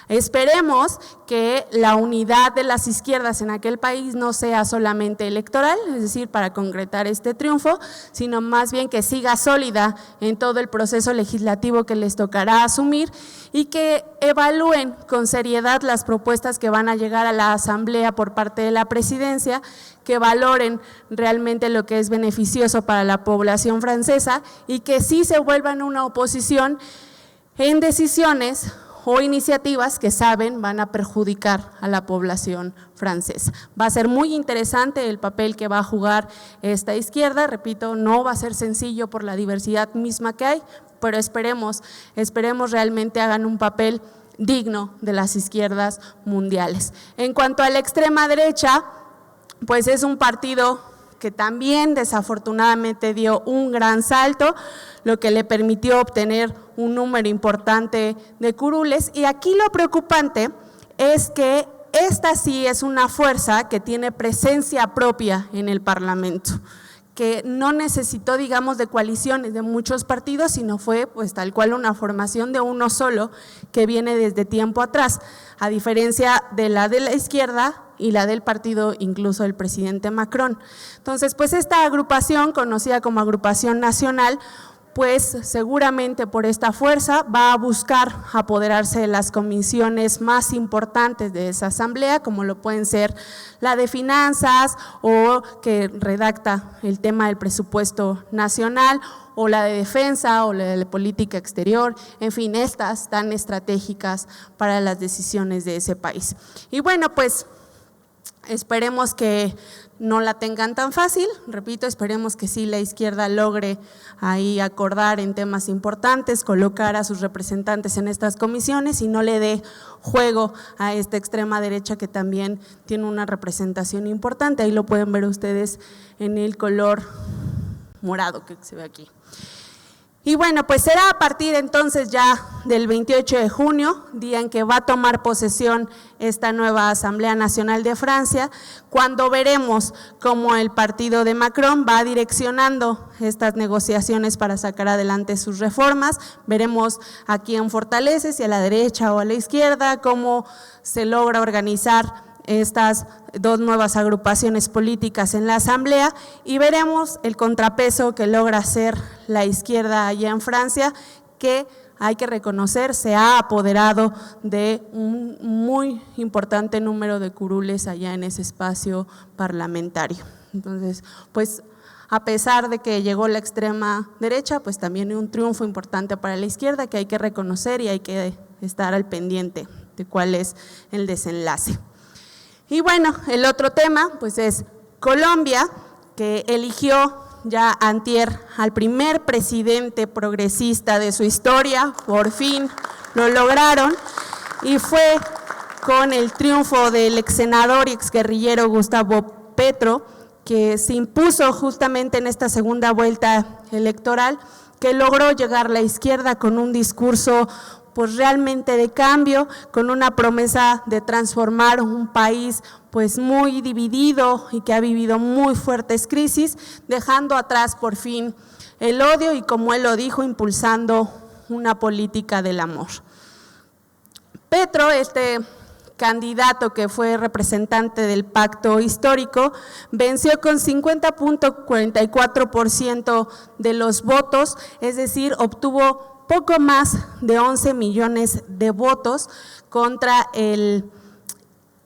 Esperemos que la unidad de las izquierdas en aquel país no sea solamente electoral, es decir, para concretar este triunfo, sino más bien que siga sólida en todo el proceso legislativo que les tocará asumir, y que evalúen con seriedad las propuestas que van a llegar a la Asamblea por parte de la Presidencia, que valoren realmente lo que es beneficioso para la población francesa, y que sí se vuelvan una oposición en decisiones o iniciativas que saben van a perjudicar a la población francesa. Va a ser muy interesante el papel que va a jugar esta izquierda, repito, no va a ser sencillo por la diversidad misma que hay, pero esperemos realmente hagan un papel digno de las izquierdas mundiales. En cuanto a la extrema derecha, pues es un partido que también desafortunadamente dio un gran salto, lo que le permitió obtener un número importante de curules, y aquí lo preocupante es que esta sí es una fuerza que tiene presencia propia en el Parlamento, que no necesitó, digamos, de coaliciones de muchos partidos, sino fue pues tal cual una formación de uno solo que viene desde tiempo atrás, a diferencia de la izquierda y la del partido incluso del presidente Macron. Entonces, pues esta agrupación, conocida como Agrupación Nacional, pues seguramente por esta fuerza va a buscar apoderarse de las comisiones más importantes de esa asamblea, como lo pueden ser la de finanzas, o que redacta el tema del presupuesto nacional, o la de defensa, o la de política exterior, en fin, estas tan estratégicas para las decisiones de ese país. Y bueno, pues esperemos que no la tengan tan fácil, repito, esperemos que sí la izquierda logre ahí acordar en temas importantes, colocar a sus representantes en estas comisiones y no le dé juego a esta extrema derecha que también tiene una representación importante. Ahí lo pueden ver ustedes en el color morado que se ve aquí. Y bueno, pues será a partir entonces ya del 28 de junio, día en que va a tomar posesión esta nueva Asamblea Nacional de Francia, cuando veremos cómo el partido de Macron va direccionando estas negociaciones para sacar adelante sus reformas. Veremos a quién fortalece, si a la derecha o a la izquierda, cómo se logra organizar estas dos nuevas agrupaciones políticas en la Asamblea, y veremos el contrapeso que logra hacer la izquierda allá en Francia, que hay que reconocer se ha apoderado de un muy importante número de curules allá en ese espacio parlamentario. Entonces, pues a pesar de que llegó la extrema derecha, pues también hay un triunfo importante para la izquierda que hay que reconocer y hay que estar al pendiente de cuál es el desenlace. Y bueno, el otro tema pues es Colombia, que eligió ya antier al primer presidente progresista de su historia, por fin lo lograron, y fue con el triunfo del ex senador y ex guerrillero Gustavo Petro, que se impuso justamente en esta segunda vuelta electoral, que logró llegar la izquierda con un discurso pues realmente de cambio, con una promesa de transformar un país pues muy dividido y que ha vivido muy fuertes crisis, dejando atrás por fin el odio y, como él lo dijo, impulsando una política del amor. Petro, este candidato que fue representante del pacto histórico, venció con 50.44% de los votos, es decir, obtuvo poco más de 11 millones de votos contra el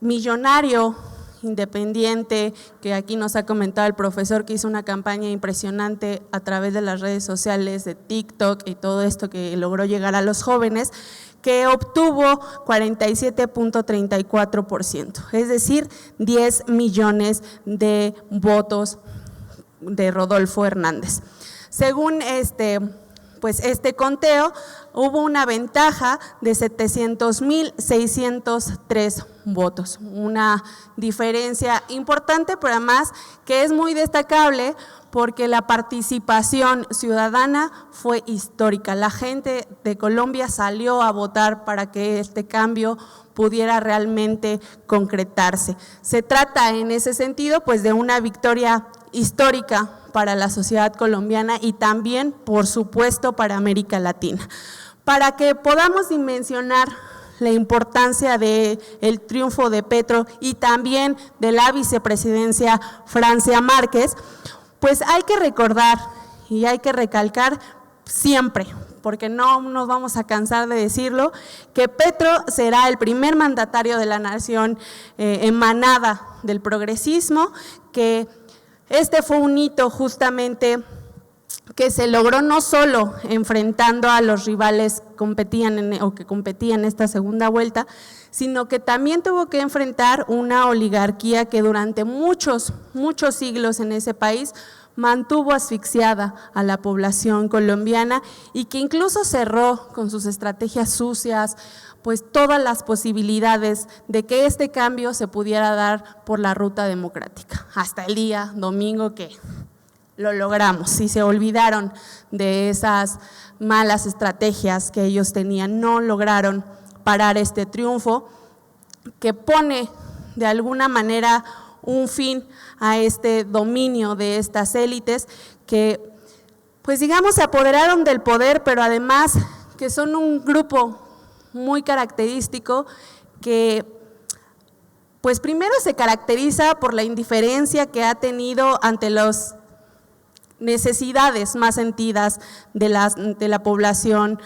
millonario independiente, que aquí nos ha comentado el profesor, que hizo una campaña impresionante a través de las redes sociales, de TikTok y todo esto que logró llegar a los jóvenes, que obtuvo 47.34%, es decir, 10 millones de votos de Rodolfo Hernández. Según este conteo, hubo una ventaja de 700.603 votos, una diferencia importante, pero además que es muy destacable porque la participación ciudadana fue histórica. La gente de Colombia salió a votar para que este cambio pudiera realmente concretarse. Se trata en ese sentido pues de una victoria histórica para la sociedad colombiana y también, por supuesto, para América Latina. Para que podamos dimensionar la importancia del triunfo de Petro y también de la vicepresidencia Francia Márquez, pues hay que recordar y hay que recalcar siempre, porque no nos vamos a cansar de decirlo, que Petro será el primer mandatario de la nación emanada del progresismo, que este fue un hito justamente que se logró no solo enfrentando a los rivales que competían en esta segunda vuelta, sino que también tuvo que enfrentar una oligarquía que durante muchos siglos en ese país mantuvo asfixiada a la población colombiana y que incluso cerró con sus estrategias sucias pues todas las posibilidades de que este cambio se pudiera dar por la ruta democrática. Hasta el día domingo que lo logramos y se olvidaron de esas malas estrategias que ellos tenían, no lograron parar este triunfo que pone de alguna manera un fin a este dominio de estas élites que, pues digamos, se apoderaron del poder, pero además que son un grupo muy característico que, pues primero se caracteriza por la indiferencia que ha tenido ante las necesidades más sentidas de la población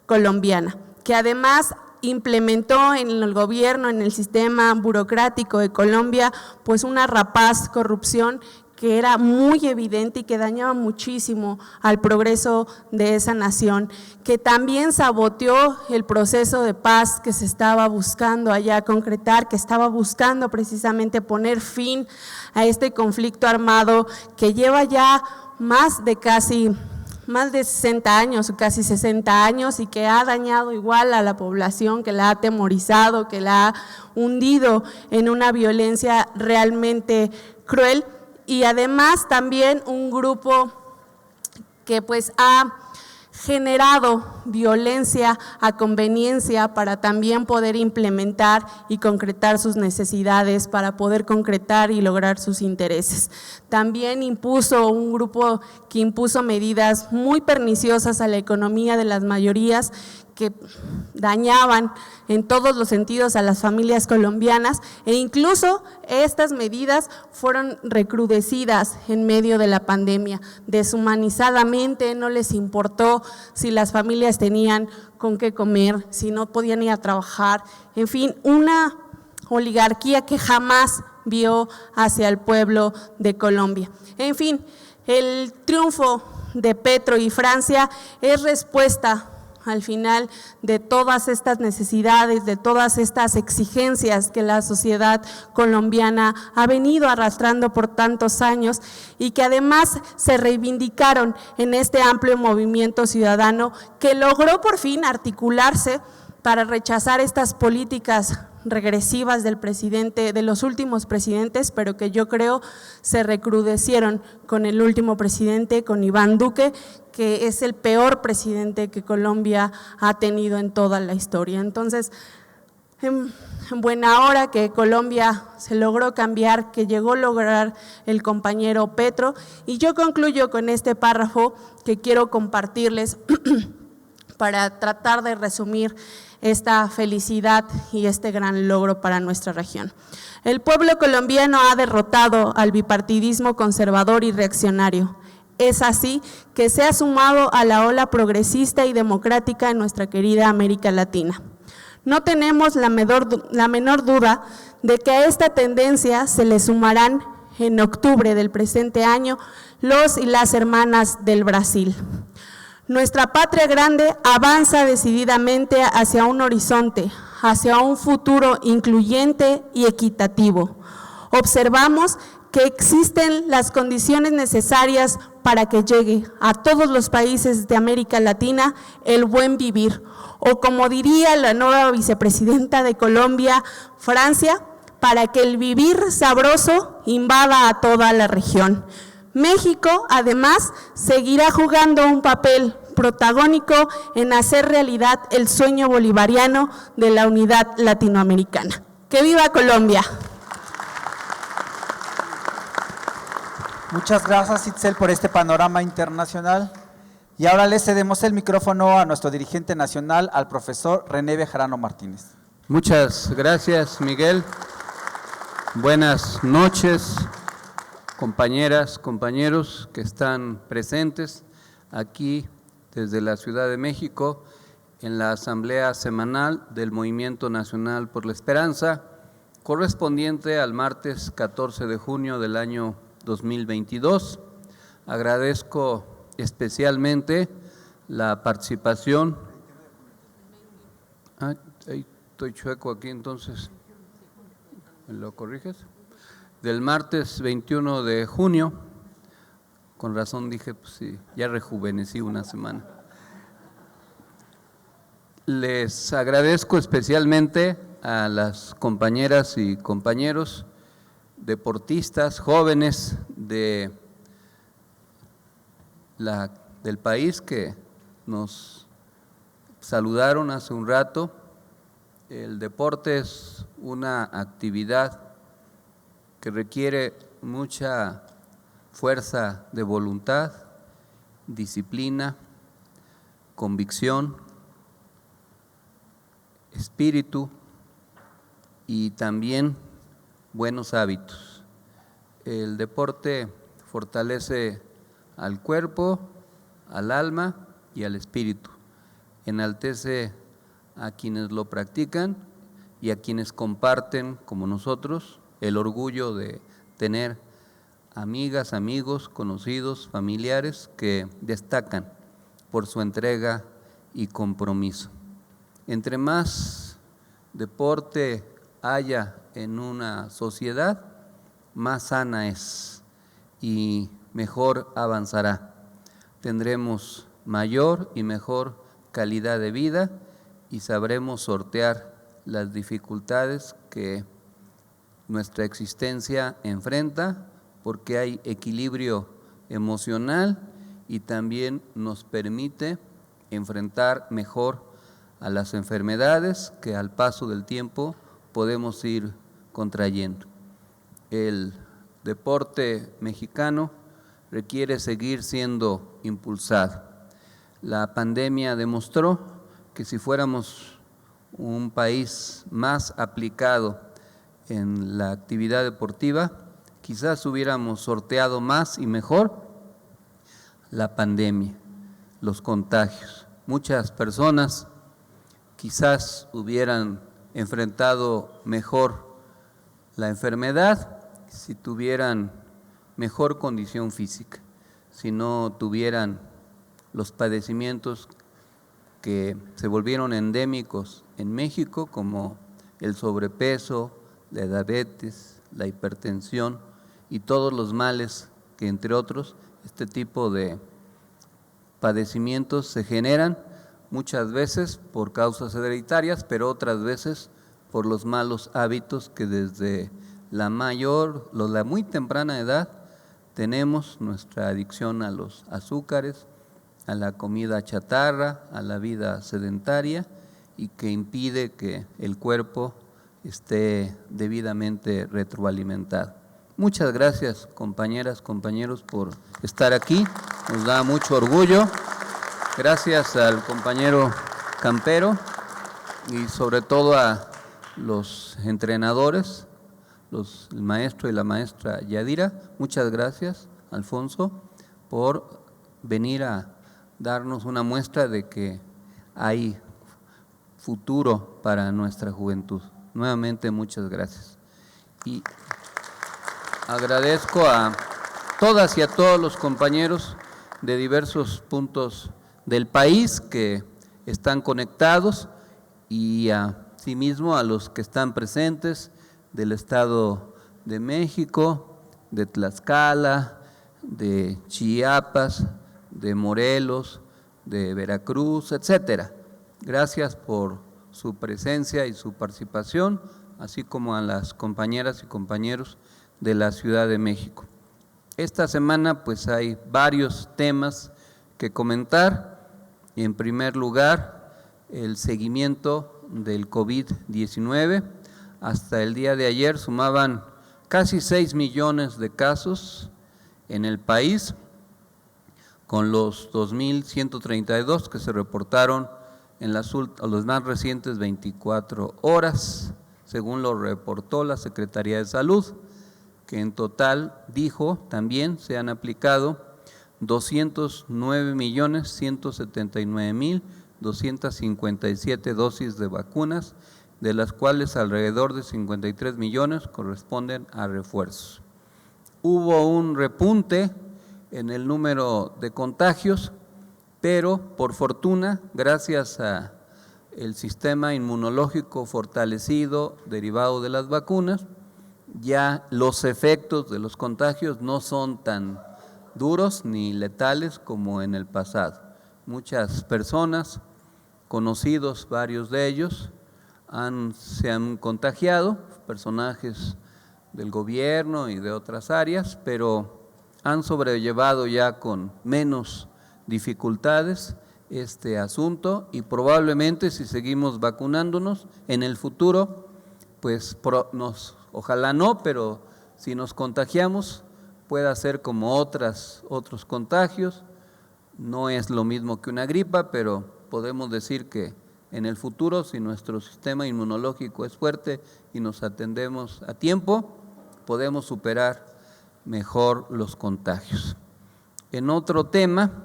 colombiana, que además implementó en el gobierno, en el sistema burocrático de Colombia, pues una rapaz corrupción que era muy evidente y que dañaba muchísimo al progreso de esa nación, que también saboteó el proceso de paz que se estaba buscando allá concretar, que estaba buscando precisamente poner fin a este conflicto armado que lleva ya más de 60 años, casi 60 años, y que ha dañado igual a la población, que la ha atemorizado, que la ha hundido en una violencia realmente cruel, y además también un grupo que pues ha generado violencia a conveniencia para también poder implementar y concretar sus necesidades, para poder concretar y lograr sus intereses. También un grupo que impuso medidas muy perniciosas a la economía de las mayorías, que dañaban en todos los sentidos a las familias colombianas, e incluso estas medidas fueron recrudecidas en medio de la pandemia. Deshumanizadamente no les importó si las familias tenían con qué comer, si no podían ir a trabajar, en fin, una oligarquía que jamás vio hacia el pueblo de Colombia. En fin, el triunfo de Petro y Francia es respuesta al final de todas estas necesidades, de todas estas exigencias que la sociedad colombiana ha venido arrastrando por tantos años y que además se reivindicaron en este amplio movimiento ciudadano que logró por fin articularse para rechazar estas políticas regresivas del presidente, de los últimos presidentes, pero que yo creo se recrudecieron con el último presidente, con Iván Duque, que es el peor presidente que Colombia ha tenido en toda la historia. Entonces, en buena hora que Colombia se logró cambiar, que llegó a lograr el compañero Petro, y yo concluyo con este párrafo que quiero compartirles para tratar de resumir esta felicidad y este gran logro para nuestra región. El pueblo colombiano ha derrotado al bipartidismo conservador y reaccionario. Es así que se ha sumado a la ola progresista y democrática en nuestra querida América Latina. No tenemos la menor duda de que a esta tendencia se le sumarán en octubre del presente año los y las hermanas del Brasil. Nuestra patria grande avanza decididamente hacia un horizonte, hacia un futuro incluyente y equitativo. Observamos que existen las condiciones necesarias para que llegue a todos los países de América Latina el buen vivir, o como diría la nueva vicepresidenta de Colombia, Francia, para que el vivir sabroso invada a toda la región. México, además, seguirá jugando un papel protagónico en hacer realidad el sueño bolivariano de la unidad latinoamericana. ¡Que viva Colombia! Muchas gracias, Itzel, por este panorama internacional. Y ahora le cedemos el micrófono a nuestro dirigente nacional, al profesor René Bejarano Martínez. Muchas gracias, Miguel. Buenas noches, compañeras, compañeros que están presentes aquí desde la Ciudad de México en la Asamblea Semanal del Movimiento Nacional por la Esperanza, correspondiente al martes 14 de junio del año 2022. Agradezco especialmente la participación. Ahí estoy chueco aquí, entonces, ¿me lo corriges? Del martes 21 de junio, con razón dije, pues sí, ya rejuvenecí una semana. Les agradezco especialmente a las compañeras y compañeros deportistas jóvenes del país que nos saludaron hace un rato. El deporte es una actividad que requiere mucha fuerza de voluntad, disciplina, convicción, espíritu y también buenos hábitos. El deporte fortalece al cuerpo, al alma y al espíritu. Enaltece a quienes lo practican y a quienes comparten, como nosotros, el orgullo de tener amigas, amigos, conocidos, familiares que destacan por su entrega y compromiso. Entre más deporte haya en una sociedad, más sana es y mejor avanzará. Tendremos mayor y mejor calidad de vida y sabremos sortear las dificultades que nuestra existencia enfrenta, porque hay equilibrio emocional y también nos permite enfrentar mejor a las enfermedades que al paso del tiempo podemos ir contrayendo. El deporte mexicano requiere seguir siendo impulsado. La pandemia demostró que si fuéramos un país más aplicado en la actividad deportiva, quizás hubiéramos sorteado más y mejor la pandemia, los contagios. Muchas personas quizás hubieran enfrentado mejor la enfermedad si tuvieran mejor condición física, si no tuvieran los padecimientos que se volvieron endémicos en México, como el sobrepeso, la diabetes, la hipertensión y todos los males que, entre otros, este tipo de padecimientos se generan muchas veces por causas hereditarias, pero otras veces por los malos hábitos que desde la muy temprana edad tenemos, nuestra adicción a los azúcares, a la comida chatarra, a la vida sedentaria, y que impide que el cuerpo esté debidamente retroalimentado. Muchas gracias, compañeras, compañeros, por estar aquí. Nos da mucho orgullo. Gracias al compañero Campero y sobre todo a los entrenadores, el maestro y la maestra Yadira. Muchas gracias, Alfonso, por venir a darnos una muestra de que hay futuro para nuestra juventud. Nuevamente, muchas gracias. Y agradezco a todas y a todos los compañeros de diversos puntos del país que están conectados y asimismo a los que están presentes del Estado de México, de Tlaxcala, de Chiapas, de Morelos, de Veracruz, etcétera. Gracias por su presencia y su participación, así como a las compañeras y compañeros de la Ciudad de México. Esta semana pues hay varios temas que comentar. En primer lugar, el seguimiento del COVID-19. Hasta el día de ayer sumaban casi 6 millones de casos en el país, con los 2.132 que se reportaron en las más recientes 24 horas, según lo reportó la Secretaría de Salud, que en total, dijo, también se han aplicado 209.179.257 dosis de vacunas, de las cuales alrededor de 53 millones corresponden a refuerzos. Hubo un repunte en el número de contagios, pero por fortuna, gracias a el sistema inmunológico fortalecido derivado de las vacunas, ya los efectos de los contagios no son tan duros ni letales como en el pasado. Muchas personas, conocidos varios de ellos, se han contagiado, personajes del gobierno y de otras áreas, pero han sobrellevado ya con menos dificultades este asunto y probablemente si seguimos vacunándonos en el futuro, pues ojalá no, pero si nos contagiamos pueda ser como otros contagios. No es lo mismo que una gripa, pero podemos decir que en el futuro, si nuestro sistema inmunológico es fuerte y nos atendemos a tiempo, podemos superar mejor los contagios. En otro tema,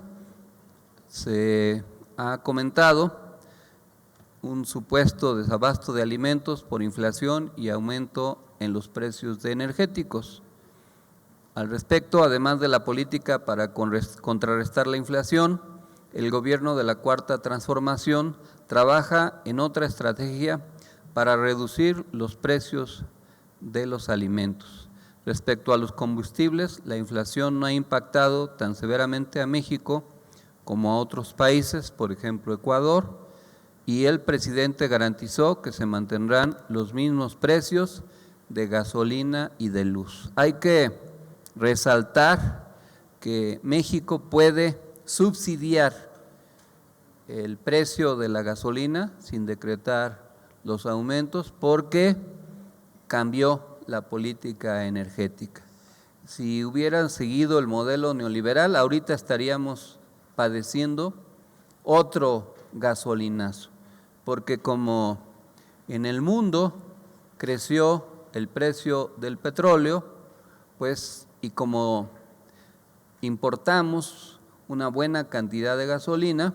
se ha comentado un supuesto desabasto de alimentos por inflación y aumento en los precios de energéticos. Al respecto, además de la política para contrarrestar la inflación, el gobierno de la Cuarta Transformación trabaja en otra estrategia para reducir los precios de los alimentos. Respecto a los combustibles, la inflación no ha impactado tan severamente a México como a otros países, por ejemplo Ecuador, y el presidente garantizó que se mantendrán los mismos precios de gasolina y de luz. Hay que resaltar que México puede subsidiar el precio de la gasolina sin decretar los aumentos porque cambió la política energética. Si hubieran seguido el modelo neoliberal, ahorita estaríamos padeciendo otro gasolinazo, porque como en el mundo creció el precio del petróleo, pues y como importamos una buena cantidad de gasolina,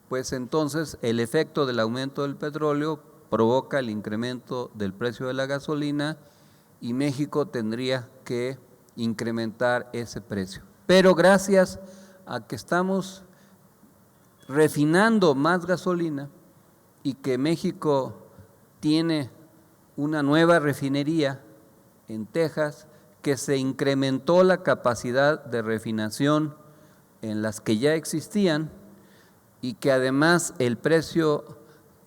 pues entonces el efecto del aumento del petróleo provoca el incremento del precio de la gasolina y México tendría que incrementar ese precio. Pero gracias a que estamos refinando más gasolina y que México tiene una nueva refinería en Texas, que se incrementó la capacidad de refinación en las que ya existían y que además el precio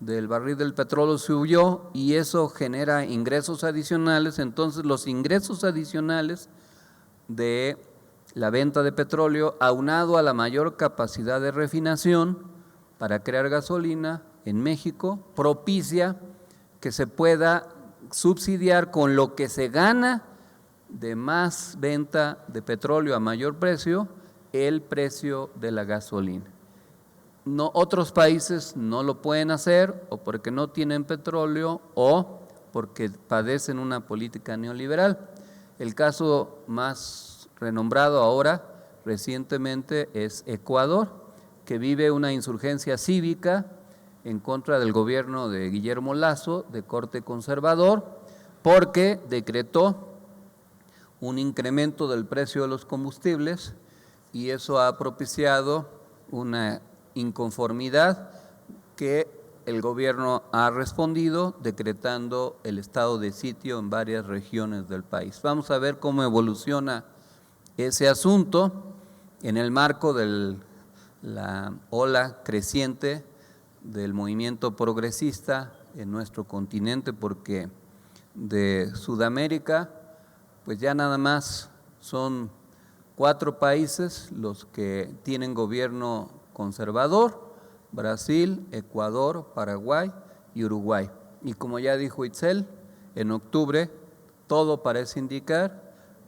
del barril del petróleo subió y eso genera ingresos adicionales. Entonces los ingresos adicionales de la venta de petróleo, aunado a la mayor capacidad de refinación para crear gasolina en México, propicia que se pueda subsidiar con lo que se gana de más venta de petróleo a mayor precio, el precio de la gasolina. No, otros países no lo pueden hacer o porque no tienen petróleo o porque padecen una política neoliberal. El caso más renombrado ahora recientemente es Ecuador, que vive una insurgencia cívica en contra del gobierno de Guillermo Lasso, de corte conservador, porque decretó un incremento del precio de los combustibles y eso ha propiciado una inconformidad que el gobierno ha respondido decretando el estado de sitio en varias regiones del país. Vamos a ver cómo evoluciona ese asunto en el marco de la ola creciente del movimiento progresista en nuestro continente, porque de Sudamérica pues ya nada más son 4 países los que tienen gobierno conservador: Brasil, Ecuador, Paraguay y Uruguay. Y como ya dijo Itzel, en octubre todo parece indicar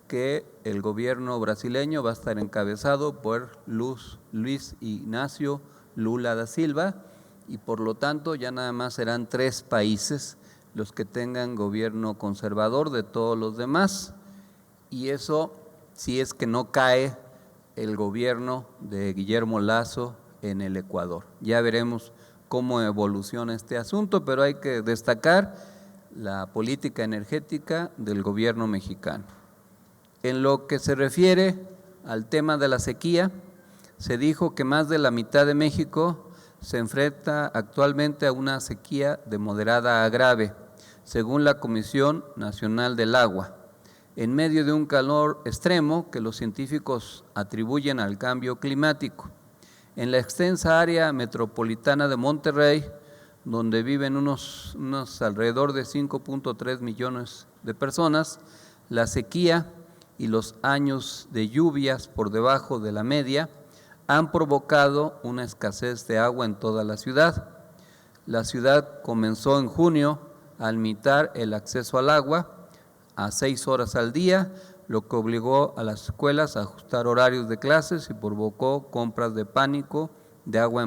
que el gobierno brasileño va a estar encabezado por Luis Ignacio Lula da Silva, y por lo tanto ya nada más serán 3 países los que tengan gobierno conservador de todos los demás, y eso si es que no cae el gobierno de Guillermo Lasso en el Ecuador. Ya veremos cómo evoluciona este asunto, pero hay que destacar la política energética del gobierno mexicano. En lo que se refiere al tema de la sequía, se dijo que más de la mitad de México se enfrenta actualmente a una sequía de moderada a grave, según la Comisión Nacional del Agua, en medio de un calor extremo que los científicos atribuyen al cambio climático. En la extensa área metropolitana de Monterrey, donde viven unos alrededor de 5.3 millones de personas, la sequía y los años de lluvias por debajo de la media han provocado una escasez de agua en toda la ciudad. La ciudad comenzó en junio a limitar el acceso al agua a 6 horas al día, lo que obligó a las escuelas a ajustar horarios de clases y provocó compras de pánico de agua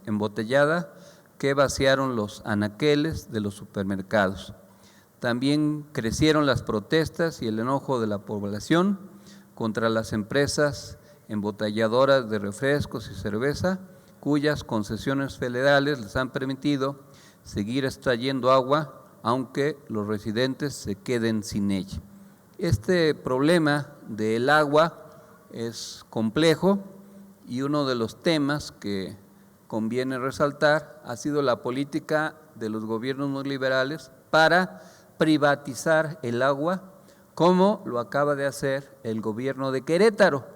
embotellada que vaciaron los anaqueles de los supermercados. También crecieron las protestas y el enojo de la población contra las empresas embotelladoras de refrescos y cerveza, cuyas concesiones federales les han permitido seguir extrayendo agua, aunque los residentes se queden sin ella. Este problema del agua es complejo y uno de los temas que conviene resaltar ha sido la política de los gobiernos neoliberales para privatizar el agua, como lo acaba de hacer el gobierno de Querétaro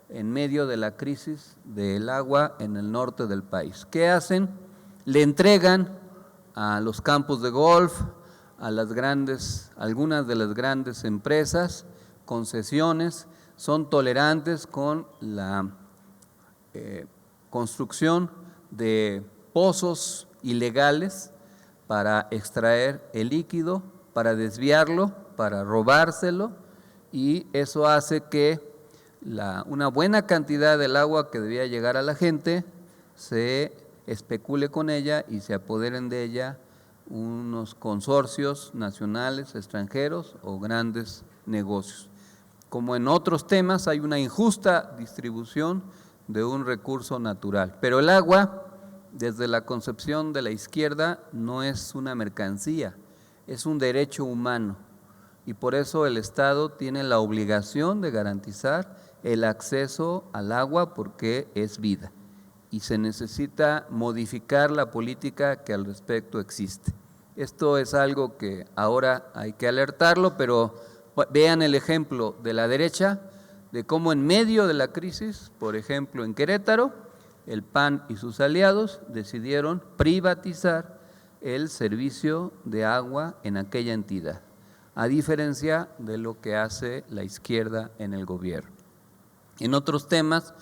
en medio de la crisis del agua en el norte del país. ¿Qué hacen? Le entregan a los campos de golf, a algunas de las grandes empresas, concesiones, son tolerantes con la construcción de pozos ilegales para extraer el líquido, para desviarlo, para robárselo, y eso hace que una buena cantidad del agua que debía llegar a la gente se especule con ella y se apoderen de ella unos consorcios nacionales, extranjeros o grandes negocios. Como en otros temas, hay una injusta distribución de un recurso natural, pero el agua, desde la concepción de la izquierda, no es una mercancía, es un derecho humano, y por eso el Estado tiene la obligación de garantizar el acceso al agua, porque es vida y se necesita modificar la política que al respecto existe. Esto es algo que ahora hay que alertarlo, pero vean el ejemplo de la derecha, de cómo en medio de la crisis, por ejemplo en Querétaro, el PAN y sus aliados decidieron privatizar el servicio de agua en aquella entidad, a diferencia de lo que hace la izquierda en el gobierno. En otros temas,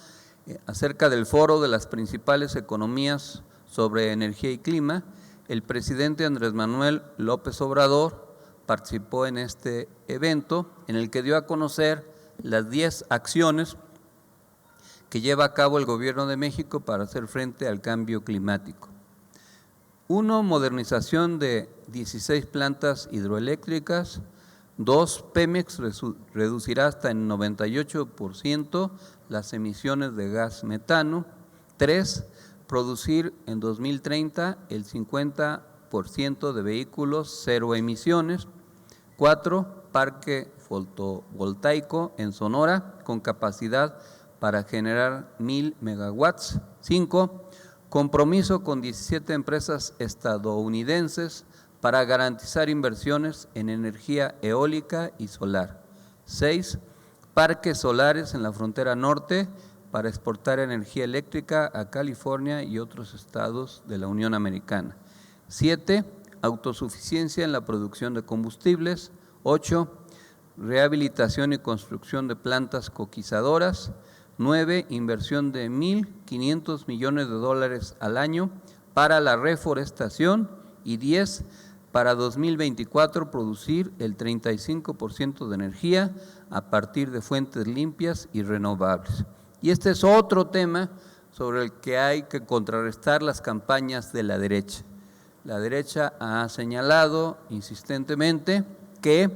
acerca del foro de las principales economías sobre energía y clima, el presidente Andrés Manuel López Obrador participó en este evento, en el que dio a conocer las 10 acciones que lleva a cabo el gobierno de México para hacer frente al cambio climático. 1. Modernización de 16 plantas hidroeléctricas. 2, Pemex reducirá hasta en 98% las emisiones de gas metano. 3, producir en 2030 el 50% de vehículos cero emisiones. 4, parque fotovoltaico en Sonora con capacidad para generar 1000 megawatts. 5, compromiso con 17 empresas estadounidenses para garantizar inversiones en energía eólica y solar. 6, parques solares en la frontera norte para exportar energía eléctrica a California y otros estados de la Unión Americana. 7, autosuficiencia en la producción de combustibles. 8, rehabilitación y construcción de plantas coquizadoras. 9, inversión de $1,500 millones al año para la reforestación. Y 10, para 2024 producir el 35% de energía a partir de fuentes limpias y renovables. Y este es otro tema sobre el que hay que contrarrestar las campañas de la derecha. La derecha ha señalado insistentemente que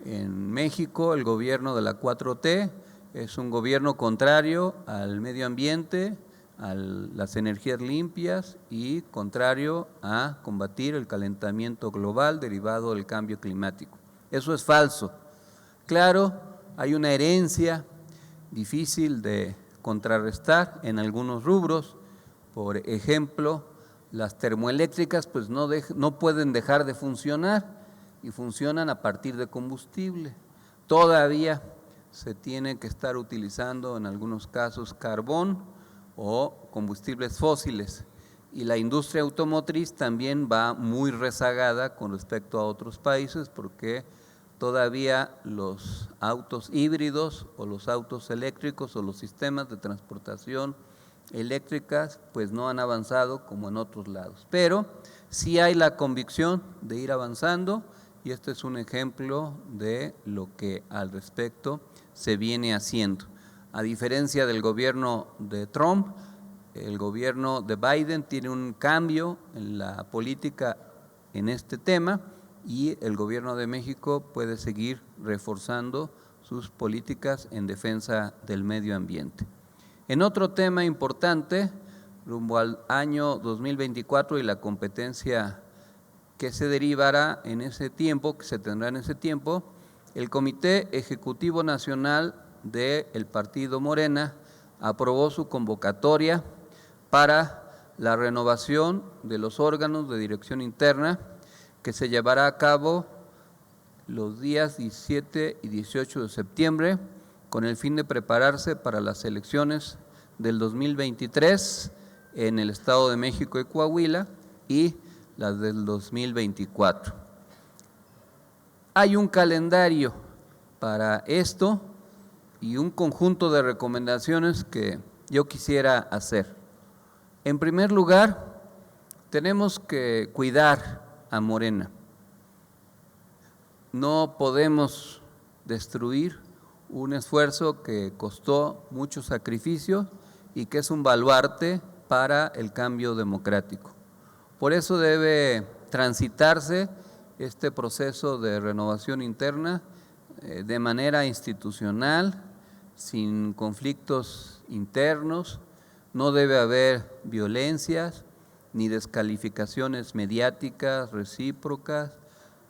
en México el gobierno de la 4T es un gobierno contrario al medio ambiente, a las energías limpias y contrario a combatir el calentamiento global derivado del cambio climático. Eso es falso. Claro, hay una herencia difícil de contrarrestar en algunos rubros. Por ejemplo, las termoeléctricas pues no pueden dejar de funcionar y funcionan a partir de combustible. Todavía se tiene que estar utilizando en algunos casos carbón o combustibles fósiles, y la industria automotriz también va muy rezagada con respecto a otros países porque todavía los autos híbridos o los autos eléctricos o los sistemas de transportación eléctricas pues no han avanzado como en otros lados, pero sí hay la convicción de ir avanzando, y este es un ejemplo de lo que al respecto se viene haciendo. A diferencia del gobierno de Trump, el gobierno de Biden tiene un cambio en la política en este tema, y el gobierno de México puede seguir reforzando sus políticas en defensa del medio ambiente. En otro tema importante, rumbo al año 2024 y la competencia que se derivará en ese tiempo, que se tendrá en ese tiempo, el Comité Ejecutivo Nacional del Partido Morena aprobó su convocatoria para la renovación de los órganos de dirección interna que se llevará a cabo los días 17 y 18 de septiembre con el fin de prepararse para las elecciones del 2023 en el Estado de México y Coahuila y las del 2024. Hay un calendario para esto y un conjunto de recomendaciones que yo quisiera hacer. En primer lugar, tenemos que cuidar a Morena. No podemos destruir un esfuerzo que costó mucho sacrificio y que es un baluarte para el cambio democrático. Por eso debe transitarse este proceso de renovación interna de manera institucional, sin conflictos internos. No debe haber violencias, ni descalificaciones mediáticas recíprocas,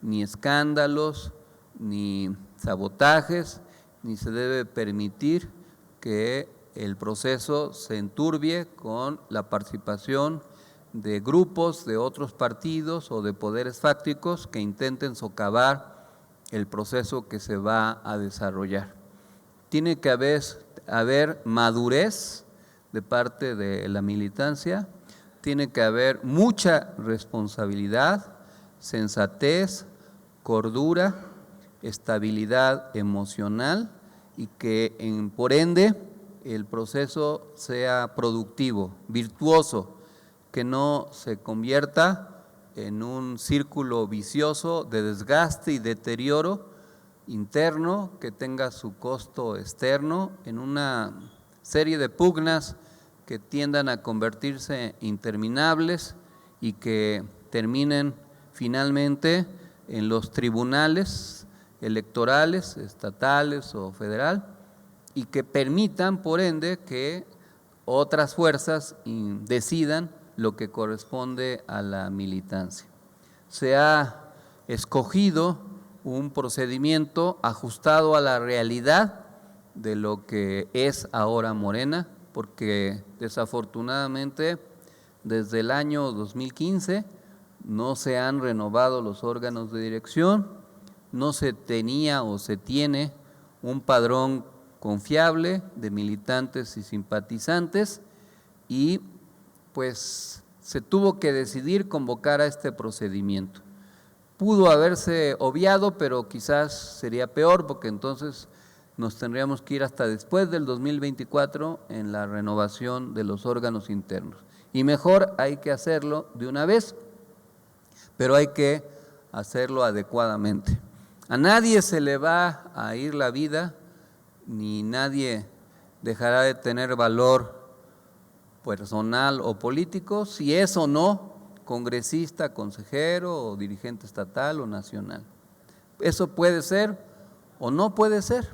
ni escándalos, ni sabotajes, ni se debe permitir que el proceso se enturbie con la participación de grupos de otros partidos o de poderes fácticos que intenten socavar el proceso que se va a desarrollar. Tiene que haber madurez de parte de la militancia, tiene que haber mucha responsabilidad, sensatez, cordura, estabilidad emocional y que por ende el proceso sea productivo, virtuoso, que no se convierta en un círculo vicioso de desgaste y deterioro interno que tenga su costo externo en una serie de pugnas que tiendan a convertirse interminables y que terminen finalmente en los tribunales electorales, estatales o federal, y que permitan, por ende, que otras fuerzas decidan lo que corresponde a la militancia. Se ha escogido un procedimiento ajustado a la realidad de lo que es ahora Morena, porque desafortunadamente desde el año 2015 no se han renovado los órganos de dirección, no se tenía o se tiene un padrón confiable de militantes y simpatizantes, y pues se tuvo que decidir convocar a este procedimiento. Pudo haberse obviado, pero quizás sería peor, porque entonces nos tendríamos que ir hasta después del 2024 en la renovación de los órganos internos. Y mejor hay que hacerlo de una vez, pero hay que hacerlo adecuadamente. A nadie se le va a ir la vida, ni nadie dejará de tener valor personal o político si es o no congresista, consejero o dirigente estatal o nacional. Eso puede ser o no puede ser,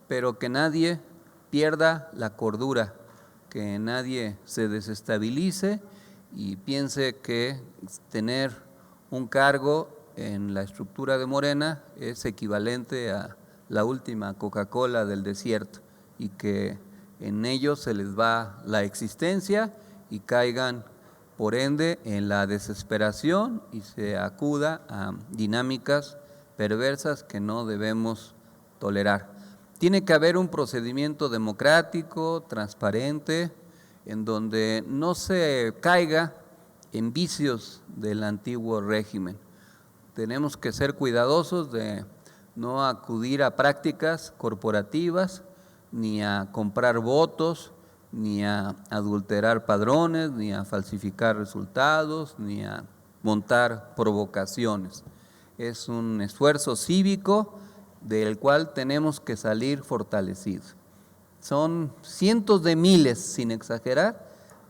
pero que nadie pierda la cordura, que nadie se desestabilice y piense que tener un cargo en la estructura de Morena es equivalente a la última Coca-Cola del desierto, y que en ellos se les va la existencia y caigan por ende en la desesperación y se acuda a dinámicas perversas que no debemos tolerar. Tiene que haber un procedimiento democrático, transparente, en donde no se caiga en vicios del antiguo régimen. Tenemos que ser cuidadosos de no acudir a prácticas corporativas, ni a comprar votos, ni a adulterar padrones, ni a falsificar resultados, ni a montar provocaciones. Es un esfuerzo cívico del cual tenemos que salir fortalecidos. Son cientos de miles, sin exagerar,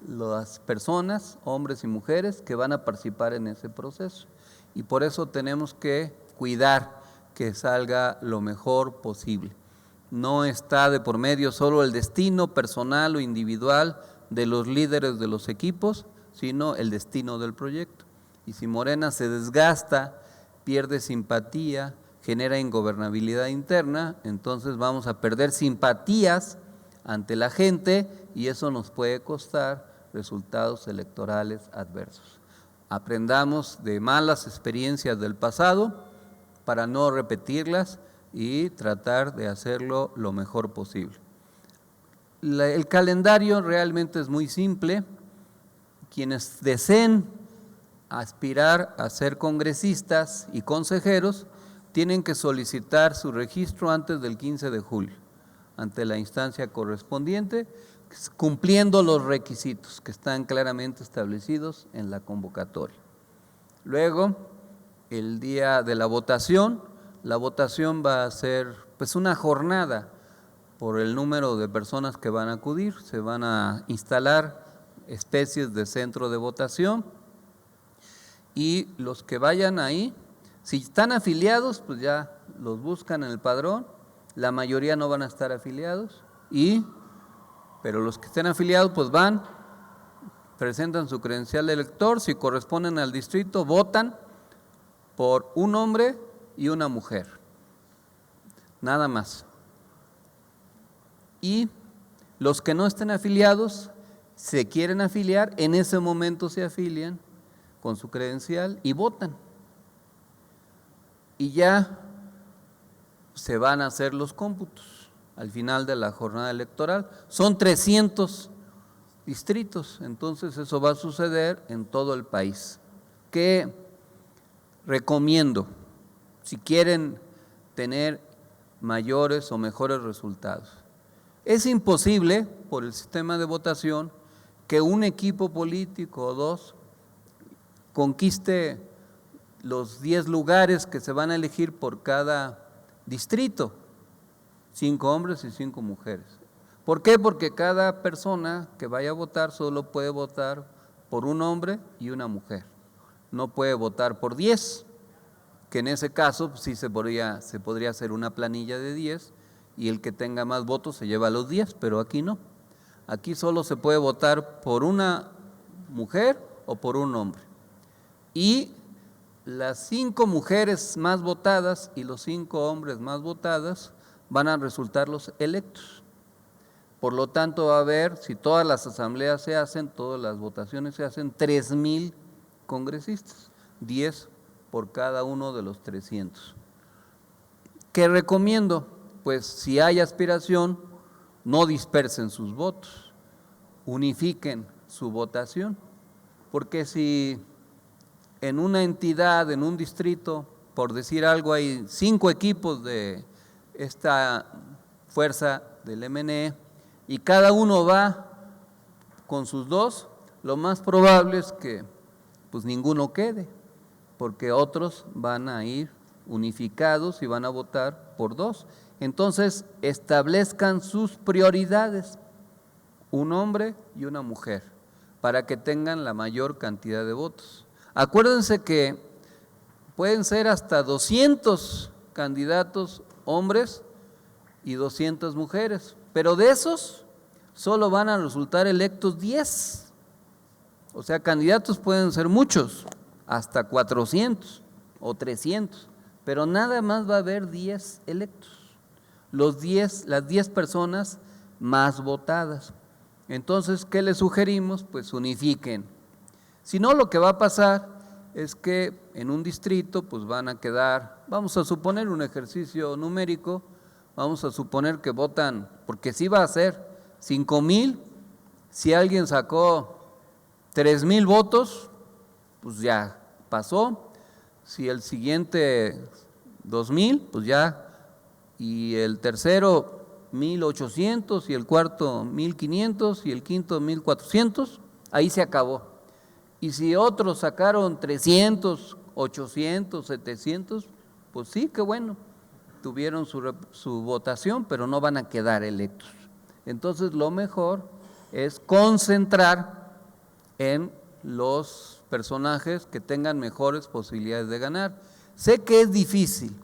las personas, hombres y mujeres, que van a participar en ese proceso. Y por eso tenemos que cuidar que salga lo mejor posible. No está de por medio solo el destino personal o individual de los líderes de los equipos, sino el destino del proyecto. Y si Morena se desgasta, pierde simpatía, genera ingobernabilidad interna, entonces vamos a perder simpatías ante la gente y eso nos puede costar resultados electorales adversos. Aprendamos de malas experiencias del pasado para no repetirlas y tratar de hacerlo lo mejor posible. El calendario realmente es muy simple. Quienes deseen aspirar a ser congresistas y consejeros tienen que solicitar su registro antes del 15 de julio ante la instancia correspondiente, cumpliendo los requisitos que están claramente establecidos en la convocatoria. Luego, el día de la votación va a ser pues una jornada por el número de personas que van a acudir. Se van a instalar especies de centro de votación y los que vayan ahí, si están afiliados, pues ya los buscan en el padrón. La mayoría no van a estar afiliados, pero los que estén afiliados pues van, presentan su credencial de elector, si corresponden al distrito, votan por un hombre y una mujer, nada más. Y los que no estén afiliados, se quieren afiliar, en ese momento se afilian con su credencial y votan. Y ya se van a hacer los cómputos al final de la jornada electoral. Son 300 distritos, entonces eso va a suceder en todo el país. ¿Qué recomiendo? Si quieren tener mayores o mejores resultados. Es imposible, por el sistema de votación, que un equipo político o dos conquiste los 10 lugares que se van a elegir por cada distrito, 5 hombres y 5 mujeres. ¿Por qué? Porque cada persona que vaya a votar solo puede votar por un hombre y una mujer. No puede votar por 10. que en ese caso pues, sí se podría hacer una planilla de 10 y el que tenga más votos se lleva los 10, pero aquí no. Aquí solo se puede votar por una mujer o por un hombre. Y las 5 mujeres más votadas y los 5 hombres más votadas van a resultar los electos. Por lo tanto, va a haber, si todas las asambleas se hacen, todas las votaciones se hacen, 3,000 congresistas, 10 por cada uno de los 300. ¿Qué recomiendo? Pues si hay aspiración, no dispersen sus votos, unifiquen su votación, porque si en una entidad, en un distrito, por decir algo, hay 5 equipos de esta fuerza del MNE y cada uno va con sus 2, lo más probable es que pues ninguno quede, porque otros van a ir unificados y van a votar por 2. Entonces, establezcan sus prioridades, un hombre y una mujer, para que tengan la mayor cantidad de votos. Acuérdense que pueden ser hasta 200 candidatos hombres y 200 mujeres, pero de esos solo van a resultar electos 10. O sea, candidatos pueden ser muchos, hasta 400 o 300, pero nada más va a haber 10 electos. Las 10 personas más votadas. Entonces, ¿qué les sugerimos? Pues unifiquen. Si no, lo que va a pasar es que en un distrito pues van a quedar, vamos a suponer un ejercicio numérico, vamos a suponer que votan, porque sí va a ser 5,000, si alguien sacó 3,000 votos, pues ya pasó, si el siguiente 2,000, pues ya, y el tercero 1,800 y el cuarto 1,500 y el quinto 1,400, ahí se acabó. Y si otros sacaron 300, 800, 700, pues sí, qué bueno, tuvieron su votación, pero no van a quedar electos. Entonces lo mejor es concentrar en los personajes que tengan mejores posibilidades de ganar. Sé que es difícil,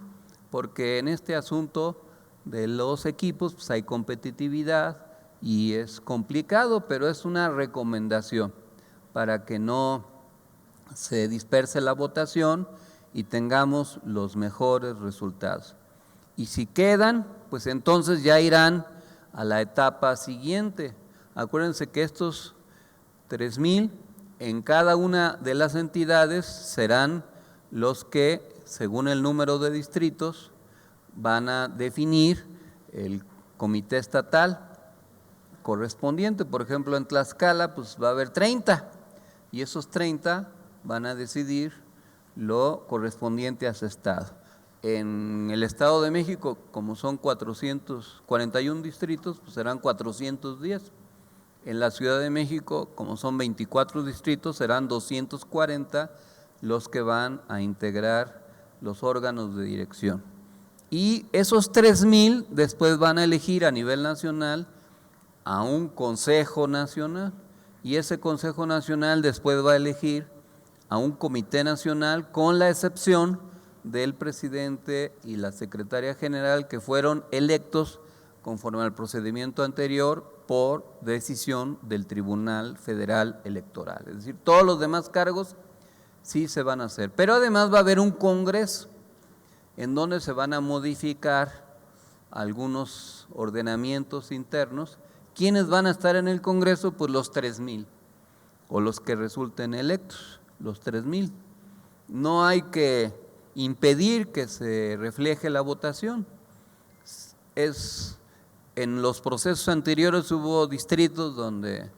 porque en este asunto de los equipos pues hay competitividad y es complicado, pero es una recomendación para que no se disperse la votación y tengamos los mejores resultados. Y si quedan, pues entonces ya irán a la etapa siguiente. Acuérdense que estos 3,000 en cada una de las entidades serán los que, según el número de distritos, van a definir el comité estatal correspondiente. Por ejemplo, en Tlaxcala pues va a haber 30 y esos 30 van a decidir lo correspondiente a ese estado. En el Estado de México, como son 441 distritos, pues serán 410. En la Ciudad de México, como son 24 distritos, serán 240 los que van a integrar los órganos de dirección. Y esos 3,000 después van a elegir a nivel nacional a un Consejo Nacional, y ese Consejo Nacional después va a elegir a un Comité Nacional, con la excepción del presidente y la secretaria general, que fueron electos conforme al procedimiento anterior por decisión del Tribunal Federal Electoral. Es decir, todos los demás cargos sí se van a hacer, pero además va a haber un congreso en donde se van a modificar algunos ordenamientos internos. ¿Quiénes van a estar en el Congreso? Pues los 3,000 o los que resulten electos, los 3,000. No hay que impedir que se refleje la votación. En los procesos anteriores hubo distritos donde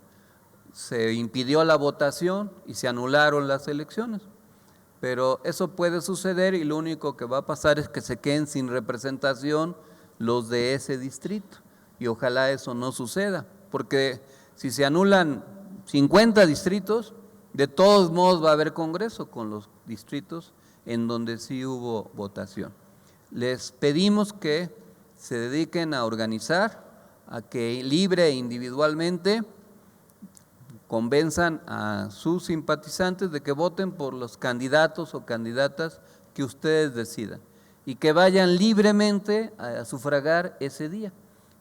se impidió la votación y se anularon las elecciones, pero eso puede suceder y lo único que va a pasar es que se queden sin representación los de ese distrito, y ojalá eso no suceda, porque si se anulan 50 distritos, de todos modos va a haber congreso con los distritos en donde sí hubo votación. Les pedimos que se dediquen a organizar, a que libre e individualmente convenzan a sus simpatizantes de que voten por los candidatos o candidatas que ustedes decidan y que vayan libremente a sufragar ese día.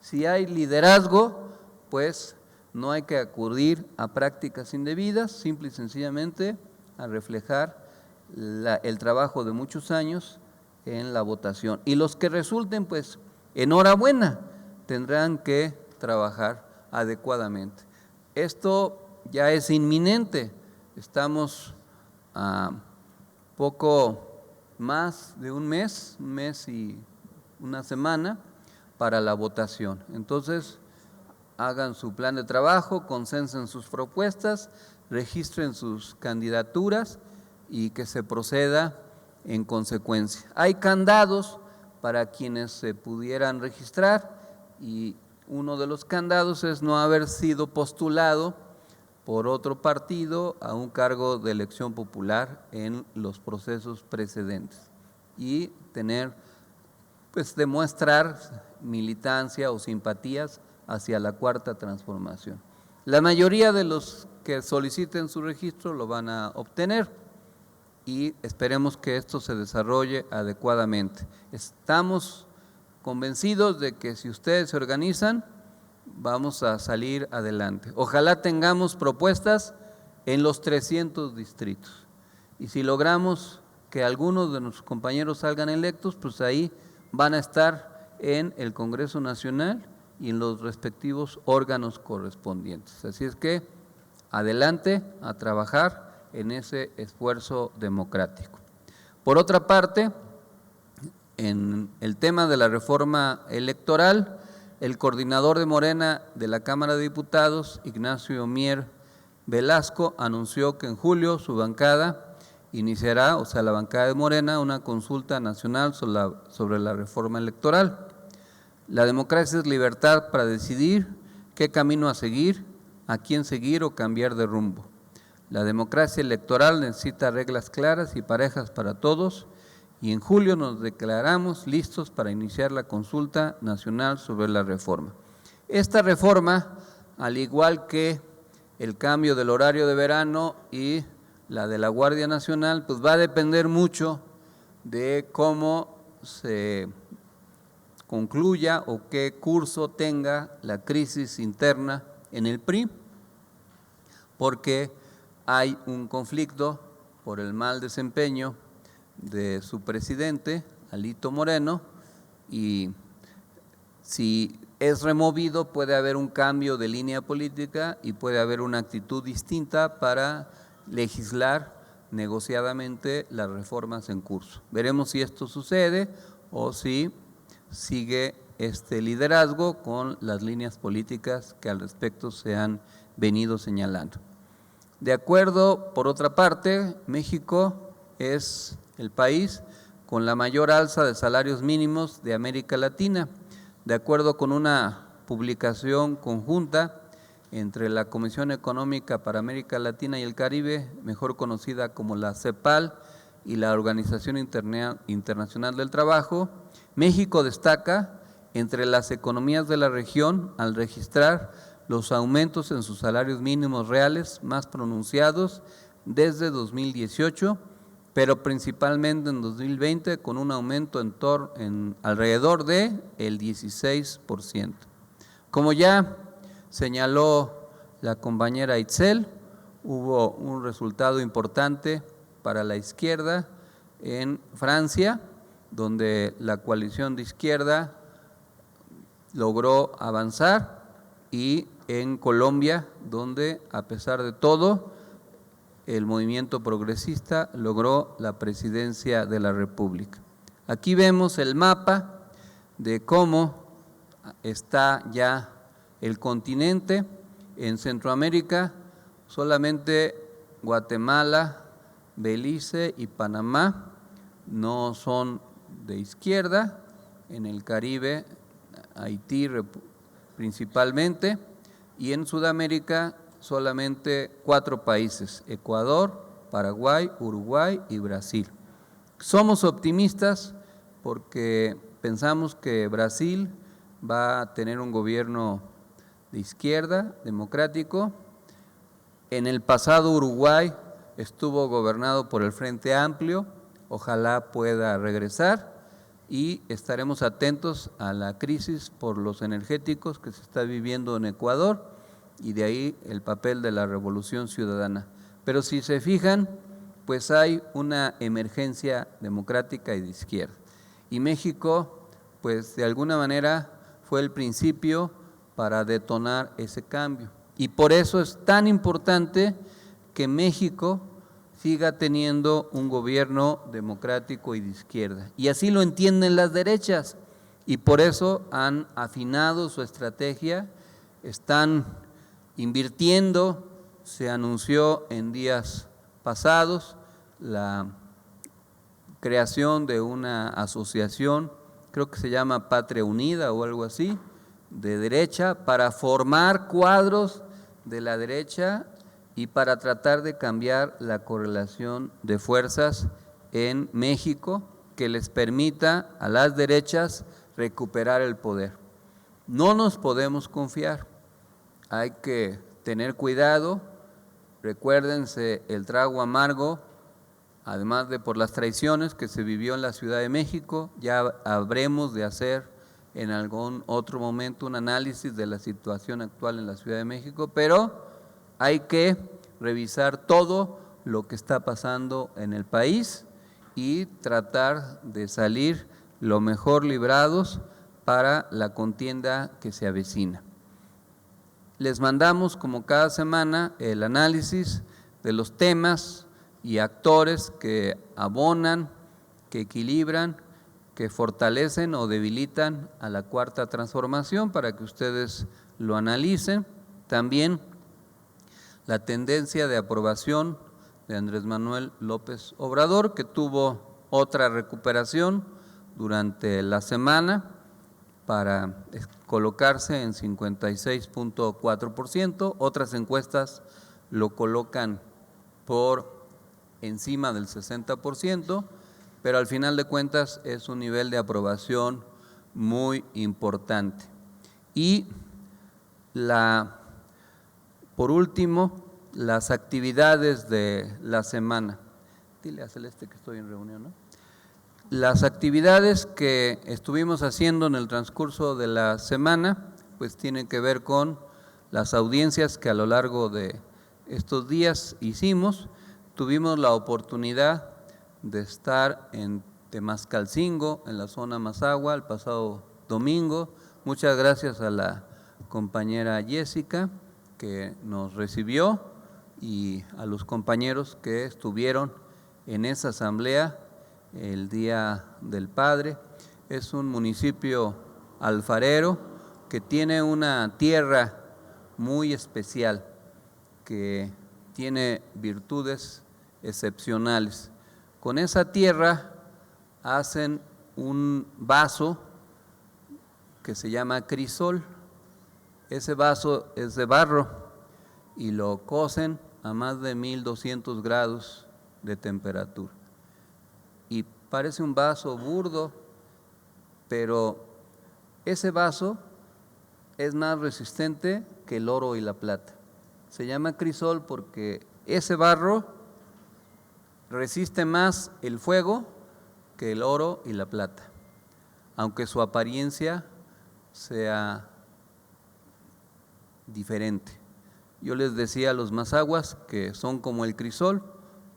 Si hay liderazgo, pues no hay que acudir a prácticas indebidas, simple y sencillamente a reflejar el trabajo de muchos años en la votación. Y los que resulten, pues enhorabuena, tendrán que trabajar adecuadamente. Esto ya es inminente, estamos a poco más de un mes y una semana para la votación. Entonces, hagan su plan de trabajo, consensen sus propuestas, registren sus candidaturas y que se proceda en consecuencia. Hay candados para quienes se pudieran registrar y uno de los candados es no haber sido postulado por otro partido a un cargo de elección popular en los procesos precedentes y tener, pues demostrar militancia o simpatías hacia la Cuarta Transformación. La mayoría de los que soliciten su registro lo van a obtener y esperemos que esto se desarrolle adecuadamente. Estamos convencidos de que si ustedes se organizan, vamos a salir adelante. Ojalá tengamos propuestas en los 300 distritos. Y si logramos que algunos de nuestros compañeros salgan electos, pues ahí van a estar en el Congreso Nacional y en los respectivos órganos correspondientes. Así es que adelante a trabajar en ese esfuerzo democrático. Por otra parte, en el tema de la reforma electoral, el coordinador de Morena de la Cámara de Diputados, Ignacio Mier Velasco, anunció que en julio su bancada iniciará, o sea, la bancada de Morena, una consulta nacional sobre la reforma electoral. La democracia es libertad para decidir qué camino a seguir, a quién seguir o cambiar de rumbo. La democracia electoral necesita reglas claras y parejas para todos, y en julio nos declaramos listos para iniciar la consulta nacional sobre la reforma. Esta reforma, al igual que el cambio del horario de verano y la de la Guardia Nacional, pues va a depender mucho de cómo se concluya o qué curso tenga la crisis interna en el PRI, porque hay un conflicto por el mal desempeño de su presidente, Alito Moreno, y si es removido puede haber un cambio de línea política y puede haber una actitud distinta para legislar negociadamente las reformas en curso. Veremos si esto sucede o si sigue este liderazgo con las líneas políticas que al respecto se han venido señalando. De acuerdo, por otra parte, México es el país con la mayor alza de salarios mínimos de América Latina, de acuerdo con una publicación conjunta entre la Comisión Económica para América Latina y el Caribe, mejor conocida como la CEPAL, y la Organización Internacional del Trabajo. México destaca entre las economías de la región al registrar los aumentos en sus salarios mínimos reales más pronunciados desde 2018, pero principalmente en 2020 con un aumento en alrededor de el 16%. Como ya señaló la compañera Itzel, hubo un resultado importante para la izquierda en Francia, donde la coalición de izquierda logró avanzar, y en Colombia, donde a pesar de todo, el movimiento progresista logró la presidencia de la República. Aquí vemos el mapa de cómo está ya el continente. En Centroamérica solamente Guatemala, Belice y Panamá no son de izquierda. En el Caribe, Haití principalmente, y en Sudamérica solamente 4 países: Ecuador, Paraguay, Uruguay y Brasil. Somos optimistas porque pensamos que Brasil va a tener un gobierno de izquierda, democrático. En el pasado Uruguay estuvo gobernado por el Frente Amplio, ojalá pueda regresar y estaremos atentos a la crisis por los energéticos que se está viviendo en Ecuador y de ahí el papel de la Revolución Ciudadana. Pero si se fijan, pues hay una emergencia democrática y de izquierda. Y México, pues de alguna manera fue el principio para detonar ese cambio. Y por eso es tan importante que México siga teniendo un gobierno democrático y de izquierda. Y así lo entienden las derechas y por eso han afinado su estrategia, están invirtiendo, se anunció en días pasados la creación de una asociación, creo que se llama Patria Unida o algo así, de derecha, para formar cuadros de la derecha y para tratar de cambiar la correlación de fuerzas en México que les permita a las derechas recuperar el poder. No nos podemos confiar, hay que tener cuidado, recuérdense el trago amargo, además de por las traiciones que se vivió en la Ciudad de México, ya habremos de hacer en algún otro momento un análisis de la situación actual en la Ciudad de México, pero hay que revisar todo lo que está pasando en el país y tratar de salir lo mejor librados para la contienda que se avecina. Les mandamos como cada semana el análisis de los temas y actores que abonan, que equilibran, que fortalecen o debilitan a la Cuarta Transformación para que ustedes lo analicen. También la tendencia de aprobación de Andrés Manuel López Obrador, que tuvo otra recuperación durante la semana para colocarse en 56.4%, otras encuestas lo colocan por encima del 60%, pero al final de cuentas es un nivel de aprobación muy importante. Y por último, las actividades de la semana. Dile a Celeste que estoy en reunión, ¿no? Las actividades que estuvimos haciendo en el transcurso de la semana, pues tienen que ver con las audiencias que a lo largo de estos días hicimos. Tuvimos la oportunidad de estar en Temascalcingo, en la zona Mazahua, el pasado domingo. Muchas gracias a la compañera Jessica que nos recibió y a los compañeros que estuvieron en esa asamblea el Día del Padre. Es un municipio alfarero que tiene una tierra muy especial, que tiene virtudes excepcionales. Con esa tierra hacen un vaso que se llama crisol. Ese vaso es de barro y lo cocen a más de 1200 grados de temperatura. Y parece un vaso burdo, pero ese vaso es más resistente que el oro y la plata. Se llama crisol porque ese barro resiste más el fuego que el oro y la plata, aunque su apariencia sea diferente. Yo les decía a los mazahuas que son como el crisol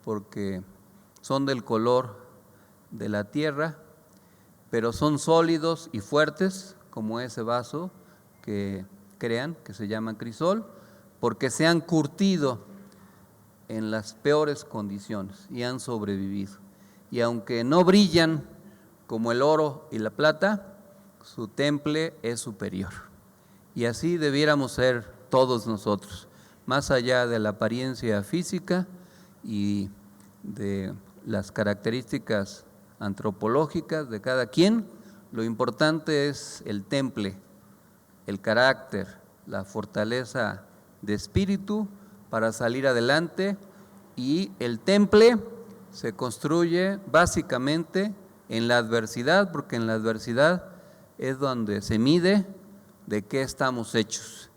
porque son del color de la tierra, pero son sólidos y fuertes como ese vaso que crean, que se llama crisol, porque se han curtido en las peores condiciones y han sobrevivido. Y aunque no brillan como el oro y la plata, su temple es superior. Y así debiéramos ser todos nosotros, más allá de la apariencia física y de las características antropológicas de cada quien. Lo importante es el temple, el carácter, la fortaleza de espíritu para salir adelante, y el temple se construye básicamente en la adversidad, porque en la adversidad es donde se mide de qué estamos hechos.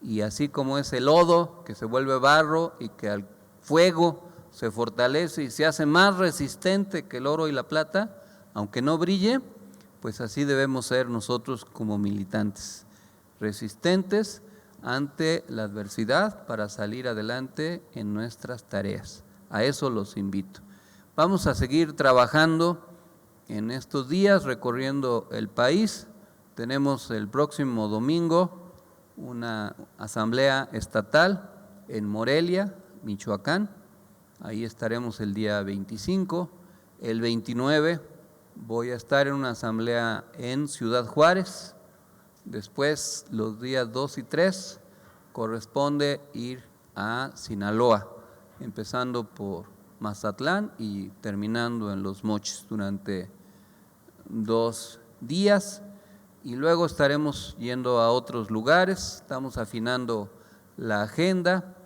Y así como es el lodo que se vuelve barro y que al fuego se fortalece y se hace más resistente que el oro y la plata, aunque no brille, pues así debemos ser nosotros como militantes, resistentes ante la adversidad para salir adelante en nuestras tareas. A eso los invito. Vamos a seguir trabajando en estos días, recorriendo el país. Tenemos el próximo domingo una asamblea estatal en Morelia, Michoacán. Ahí estaremos el día 25. El 29 voy a estar en una asamblea en Ciudad Juárez. Después, los días 2 y 3, corresponde ir a Sinaloa, empezando por Mazatlán y terminando en Los Mochis durante 2 días. Y luego estaremos yendo a otros lugares, estamos afinando la agenda,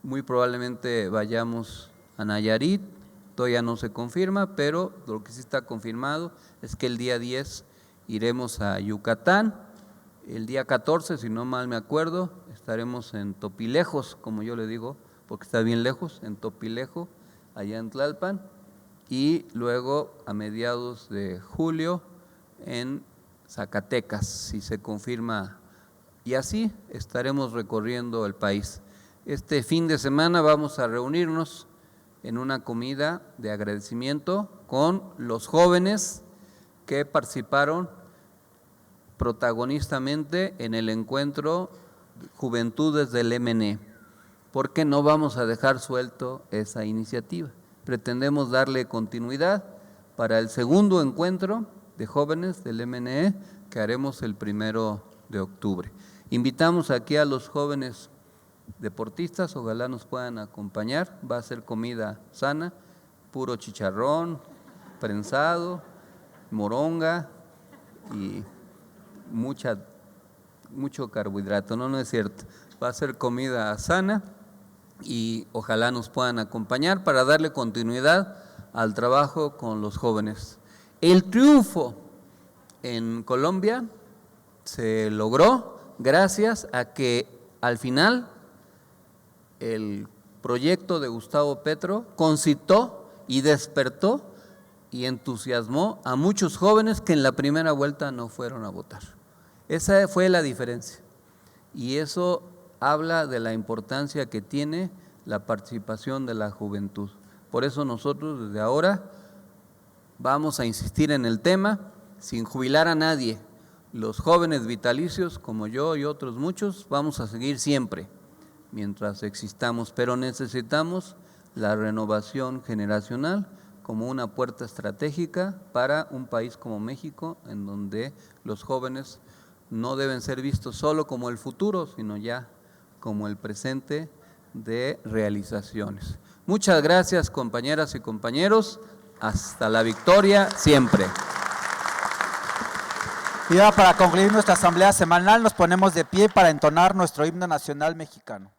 muy probablemente vayamos a Nayarit, todavía no se confirma, pero lo que sí está confirmado es que el día 10 iremos a Yucatán, el día 14, si no mal me acuerdo, estaremos en Topilejos, como yo le digo, porque está bien lejos, en Topilejo, allá en Tlalpan, y luego a mediados de julio en Zacatecas, si se confirma, y así estaremos recorriendo el país. Este fin de semana vamos a reunirnos en una comida de agradecimiento con los jóvenes que participaron protagonistamente en el encuentro Juventudes del MNE, porque no vamos a dejar suelto esa iniciativa. Pretendemos darle continuidad para el segundo encuentro de jóvenes del MNE que haremos el 1 de octubre. Invitamos aquí a los jóvenes deportistas, ojalá nos puedan acompañar, va a ser comida sana, puro chicharrón, prensado, moronga y mucho carbohidrato, no es cierto, va a ser comida sana y ojalá nos puedan acompañar para darle continuidad al trabajo con los jóvenes. El triunfo en Colombia se logró gracias a que al final el proyecto de Gustavo Petro concitó y despertó y entusiasmó a muchos jóvenes que en la primera vuelta no fueron a votar. Esa fue la diferencia y eso habla de la importancia que tiene la participación de la juventud. Por eso nosotros desde ahora vamos a insistir en el tema sin jubilar a nadie. Los jóvenes vitalicios como yo y otros muchos vamos a seguir siempre mientras existamos, pero necesitamos la renovación generacional como una puerta estratégica para un país como México, en donde los jóvenes no deben ser vistos solo como el futuro, sino ya como el presente de realizaciones. Muchas gracias, compañeras y compañeros. Hasta la victoria siempre. Y ahora, para concluir nuestra asamblea semanal, nos ponemos de pie para entonar nuestro himno nacional mexicano.